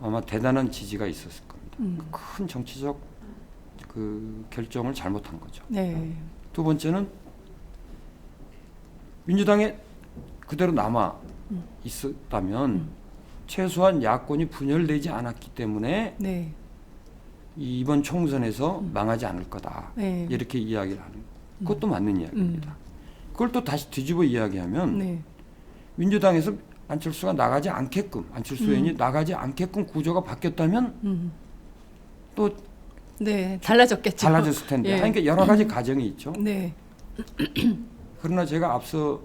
아마 대단한 지지가 있었을 겁니다. 큰 정치적 그 결정을 잘못한 거죠. 네. 두 번째는 민주당에 그대로 남아 있었다면 최소한 야권이 분열되지 않았기 때문에 네. 이번 총선에서 망하지 않을 거다. 네. 이렇게 이야기를 하는 그것도 맞는 이야기입니다. 그걸 또 다시 뒤집어 이야기하면 네. 민주당에서 안철수가 나가지 않게끔 안철수 의원이 나가지 않게끔 구조가 바뀌었다면 또 네, 달라졌겠죠. 달라졌을 텐데. 예. 그러니까 여러 가지 가정이 있죠. 네. 그러나 제가 앞서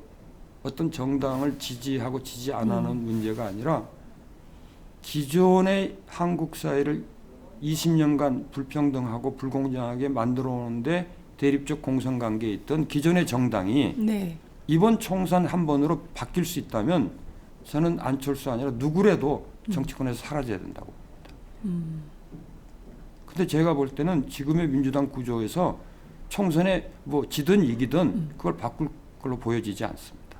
어떤 정당을 지지하고 지지 안 하는 문제가 아니라 기존의 한국 사회를 20년간 불평등하고 불공정하게 만들어 오는데 대립적 공성관계에 있던 기존의 정당이 네. 이번 총선 한 번으로 바뀔 수 있다면 저는 안철수 아니라 누구라도 정치권에서 사라져야 된다고 봅니다. 근데 제가 볼 때는 지금의 민주당 구조에서 총선에 뭐 지든 이기든 그걸 바꿀 걸로 보여지지 않습니다.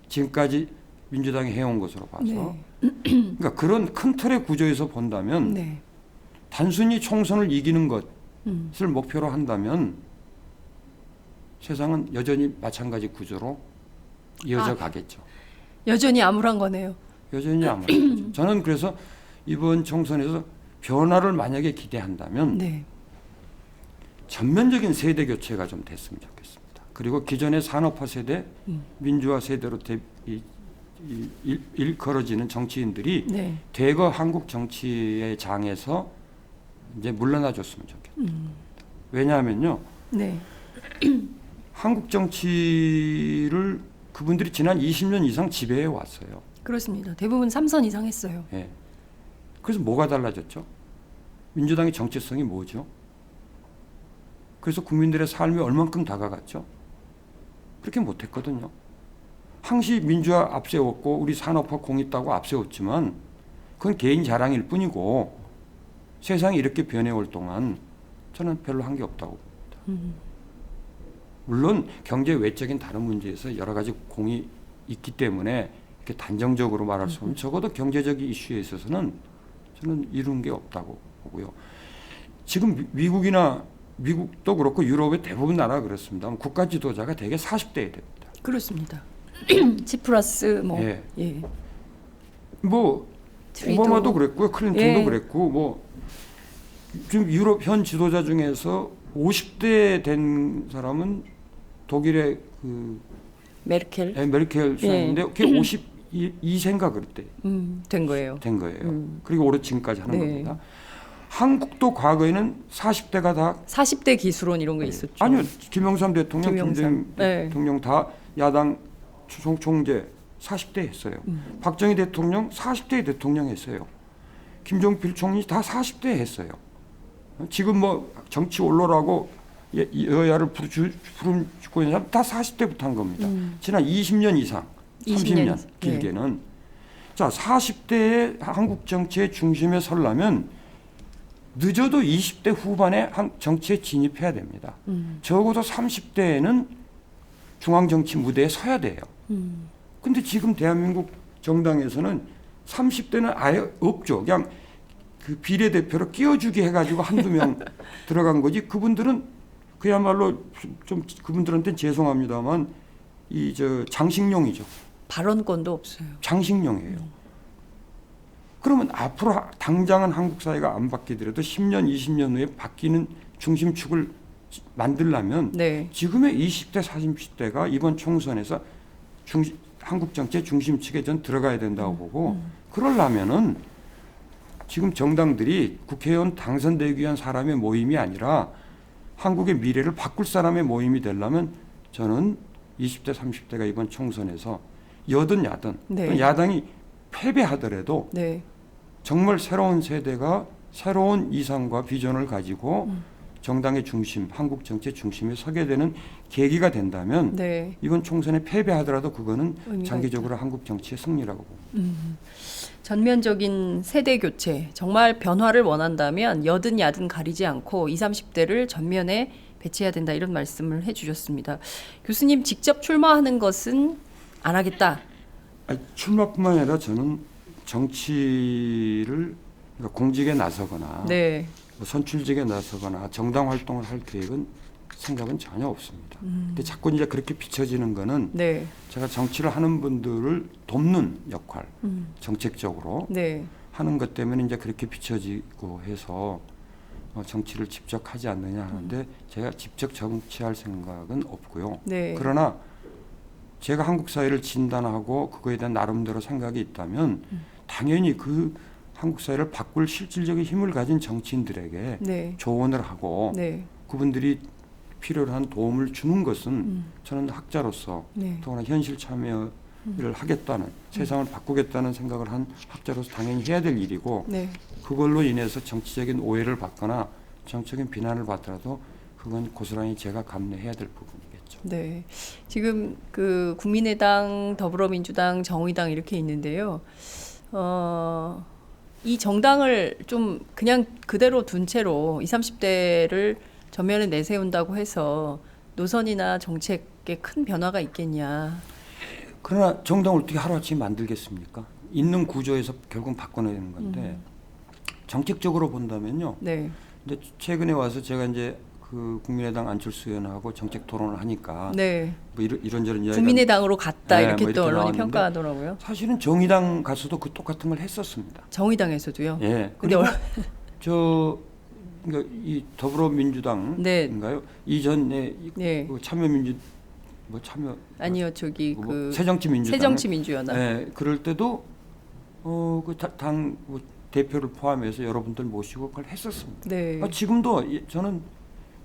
지금까지 민주당이 해온 것으로 봐서 네. 그러니까 그런 큰 틀의 구조에서 본다면 네. 단순히 총선을 이기는 것을 목표로 한다면 세상은 여전히 마찬가지 구조로 이어져 가겠죠. 여전히 암울한 거네요. 여전히 아무런 거죠. 저는 그래서 이번 총선에서 변화를 만약에 기대한다면 네. 전면적인 세대 교체가 좀 됐으면 좋겠습니다. 그리고 기존의 산업화 세대, 민주화 세대로 일컬어지는 정치인들이 네. 대거 한국 정치의 장에서 이제 물러나 줬으면 좋겠습니다. 왜냐하면요. 네. 한국 정치를 그분들이 지난 20년 이상 지배해 왔어요. 그렇습니다. 대부분 3선 이상 했어요. 예. 그래서 뭐가 달라졌죠? 민주당의 정체성이 뭐죠? 그래서 국민들의 삶이 얼만큼 다가갔죠? 그렇게 못했거든요. 항시 민주화 앞세웠고 우리 산업화 공익다고 앞세웠지만 그건 개인 자랑일 뿐이고 세상이 이렇게 변해올 동안 저는 별로 한 게 없다고 봅니다. 물론 경제 외적인 다른 문제에서 여러 가지 공이 있기 때문에 이렇게 단정적으로 말할 수 없는 적어도 경제적 이슈에 있어서는 저는 이룬 게 없다고 보고요. 지금 미국도 그렇고 유럽의 대부분 나라가 그렇습니다. 국가 지도자가 대개 40대에 됩니다. 그렇습니다. 치프라스 뭐 예. 예. 뭐 트리도. 오바마도 그랬고요. 클린턴도 예. 그랬고 뭐 지금 유럽 현 지도자 중에서 50대 된 사람은 독일의 그 메르켈 메르켈 수상인데 그게 52세인가 그때 된 거예요. 된 거예요. 그리고 올해 지금까지 하는 네. 겁니다. 한국도 과거에는 40대가 다 40대 기수론 이런 거 있었죠. 아니요 김영삼 대통령, 김영삼. 김대중 네. 대통령 다 야당 총재 40대 했어요. 박정희 대통령 40대 대통령 했어요. 김종필 총리 다 40대 했어요. 지금 뭐 정치 원로라고 여야를 부르고 있는 사람 다 40대부터 한 겁니다. 지난 20년 이상, 30년 20년, 길게는. 자, 40대의 한국 정치의 중심에 서려면 늦어도 20대 후반에 정치에 진입해야 됩니다. 적어도 30대에는 중앙정치 무대에 서야 돼요. 근데 지금 대한민국 정당에서는 30대는 아예 없죠. 그냥 그 비례대표로 끼워주기 해가지고 한두 명 들어간 거지. 그분들은 그야말로 좀 그분들한테는 죄송합니다만 이 저 장식용이죠. 발언권도 없어요. 장식용이에요. 그러면 앞으로 당장은 한국 사회가 안 바뀌더라도 10년, 20년 후에 바뀌는 중심축을 만들려면 네. 지금의 20대, 30대가 이번 총선에서 한국 정치의 중심축에 전 들어가야 된다고 보고 그러려면은 지금 정당들이 국회의원 당선되기 위한 사람의 모임이 아니라 한국의 미래를 바꿀 사람의 모임이 되려면 저는 20대, 30대가 이번 총선에서 여든 야든 네. 야당이 패배하더라도 네. 정말 새로운 세대가 새로운 이상과 비전을 가지고 정당의 중심, 한국 정치의 중심에 서게 되는 계기가 된다면 네. 이번 총선에 패배하더라도 그거는 의미가 장기적으로 한국 정치의 승리라고 봅니다. 전면적인 세대 교체, 정말 변화를 원한다면 여든 야든 가리지 않고 20, 30대를 전면에 배치해야 된다 이런 말씀을 해주셨습니다. 교수님 직접 출마하는 것은 안 하겠다. 아니, 출마뿐만 아니라 저는 정치를 그러니까 공직에 나서거나 네. 뭐 선출직에 나서거나 정당 활동을 할 계획은 생각은 전혀 없습니다. 근데 자꾸 이제 그렇게 비춰지는 거는 네. 제가 정치를 하는 분들을 돕는 역할, 정책적으로 네. 하는 것 때문에 이제 그렇게 비춰지고 해서 정치를 직접 하지 않느냐 하는데 제가 직접 정치할 생각은 없고요. 네. 그러나 제가 한국 사회를 진단하고 그거에 대한 나름대로 생각이 있다면 당연히 그 한국 사회를 바꿀 실질적인 힘을 가진 정치인들에게 네. 조언을 하고 네. 그분들이 필요로 한 도움을 주는 것은 저는 학자로서 네. 더구나 현실 참여를 하겠다는 세상을 바꾸겠다는 생각을 한 학자로서 당연히 해야 될 일이고 네. 그걸로 인해서 정치적인 오해를 받거나 정치적인 비난을 받더라도 그건 고스란히 제가 감내해야 될 부분이겠죠. 네. 지금 그 국민의당, 더불어민주당, 정의당 이렇게 있는데요. 이 정당을 좀 그냥 그대로 둔 채로 20, 30대를 전면에 내세운다고 해서 노선이나 정책에 큰 변화가 있겠냐. 그러나 정당을 어떻게 하루아침에 만들겠습니까? 있는 구조에서 결국 바꿔내는 건데 정책적으로 본다면요. 네. 근데 최근에 와서 제가 이제 그 국민의당 안철수 의원하고 정책 토론을 하니까 네. 뭐 이런저런 이야기가 국민의당으로 갔다 네, 이렇게 뭐 또 이렇게 언론이 나왔는데 평가하더라고요. 사실은 정의당 가서도 그 똑같은 걸 했었습니다. 정의당에서도요. 예. 근데 그리고 그러니까 이 더불어민주당인가요? 이전에 네. 그 참여민주 뭐 참여 아니요, 저기 뭐 그 새정치민주당 새정치민주연합. 예. 그럴 때도 당 뭐 대표를 포함해서 여러분들 모시고 그걸 했었습니다. 네. 지금도 저는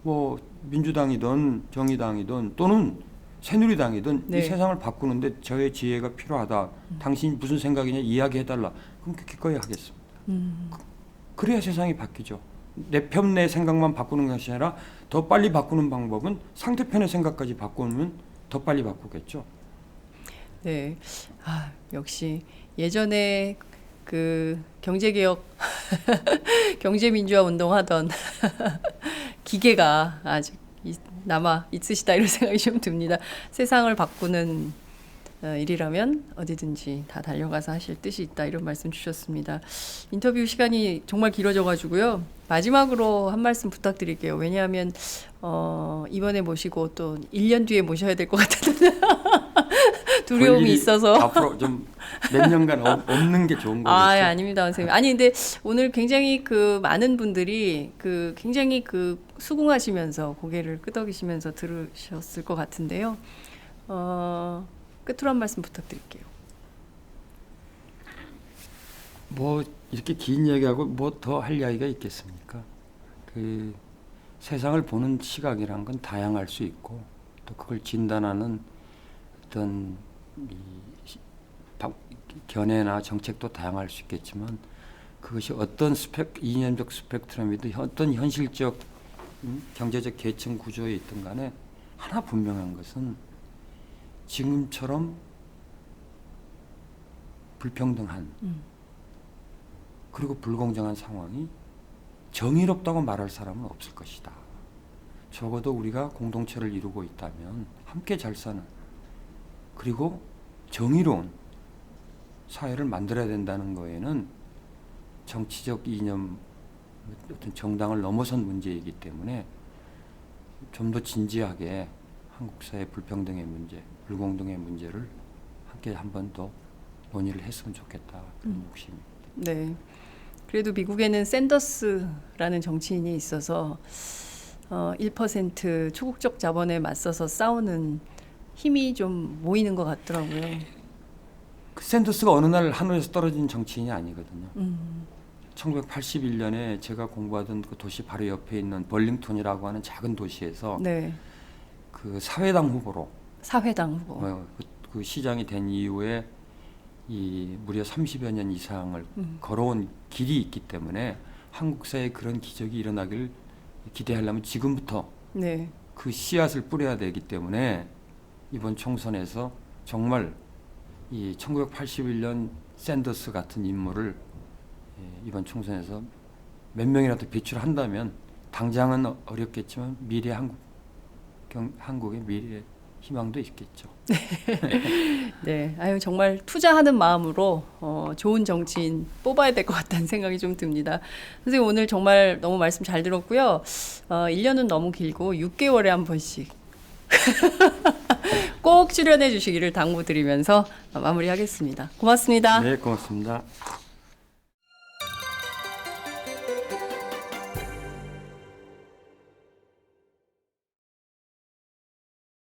뭐 민주당이든 정의당이든 또는 새누리당이든 네. 이 세상을 바꾸는데 저의 지혜가 필요하다. 당신이 무슨 생각이냐 이야기해달라. 그럼 기꺼이 하겠습니다. 그래야 세상이 바뀌죠. 내 편 내 생각만 바꾸는 것이 아니라 더 빨리 바꾸는 방법은 상대편의 생각까지 바꾸면 더 빨리 바꾸겠죠. 네. 아, 역시 예전에 그 경제개혁 경제민주화 운동하던 기계가 아직 남아 있으시다 이런 생각이 좀 듭니다. 세상을 바꾸는 일이라면 어디든지 다 달려가서 하실 뜻이 있다 이런 말씀 주셨습니다. 인터뷰 시간이 정말 길어져가지고요. 마지막으로 한 말씀 부탁드릴게요. 왜냐하면 이번에 모시고 또 1년 뒤에 모셔야 될 것 같은 두려움이 있어서 앞으로 좀 몇 년간 없는 게 좋은 거겠죠. 아닙니다, 선생님. 아니 근데 오늘 굉장히 그 많은 분들이 그 굉장히 그 수긍하시면서 고개를 끄덕이시면서 들으셨을 것 같은데요. 끝으로 한 말씀 부탁드릴게요. 뭐 이렇게 긴 이야기하고 뭐 더 할 이야기가 있겠습니까? 그 세상을 보는 시각이란 건 다양할 수 있고 또 그걸 진단하는 어떤 견해나 정책도 다양할 수 있겠지만 그것이 어떤 이념적 스펙트럼이든 어떤 현실적 경제적 계층 구조에 있든 간에 하나 분명한 것은 지금처럼 불평등한 그리고 불공정한 상황이 정의롭다고 말할 사람은 없을 것이다. 적어도 우리가 공동체를 이루고 있다면 함께 잘 사는 그리고 정의로운 사회를 만들어야 된다는 거에는 정치적 이념, 어떤 정당을 넘어선 문제이기 때문에 좀 더 진지하게 한국 사회 불평등의 문제, 불공정의 문제를 함께 한 번 더 논의를 했으면 좋겠다 그런 욕심입니다. 네. 그래도 미국에는 샌더스라는 정치인이 있어서 1% 초국적 자본에 맞서서 싸우는 힘이 좀 모이는 것 같더라고요. 그 샌더스가 어느 날 하늘에서 떨어진 정치인이 아니거든요. 1981년에 제가 공부하던 그 도시 바로 옆에 있는 벌링턴이라고 하는 작은 도시에서 네. 그 사회당 후보로 사회당 후보. 그 시장이 된 이후에 이 무려 30여 년 이상을 걸어온 길이 있기 때문에 한국 사회에 그런 기적이 일어나길 기대하려면 지금부터 네. 그 씨앗을 뿌려야 되기 때문에 이번 총선에서 정말 이 1981년 샌더스 같은 인물을 이번 총선에서 몇 명이라도 배출한다면 당장은 어렵겠지만 미래 한국의 미래 희망도 있겠죠. 네, 아유 정말 투자하는 마음으로 좋은 정치인 뽑아야 될 것 같다는 생각이 좀 듭니다. 선생님 오늘 정말 너무 말씀 잘 들었고요. 1년은 너무 길고 6개월에 한 번씩 꼭 출연해 주시기를 당부드리면서 마무리하겠습니다. 고맙습니다. 네, 고맙습니다.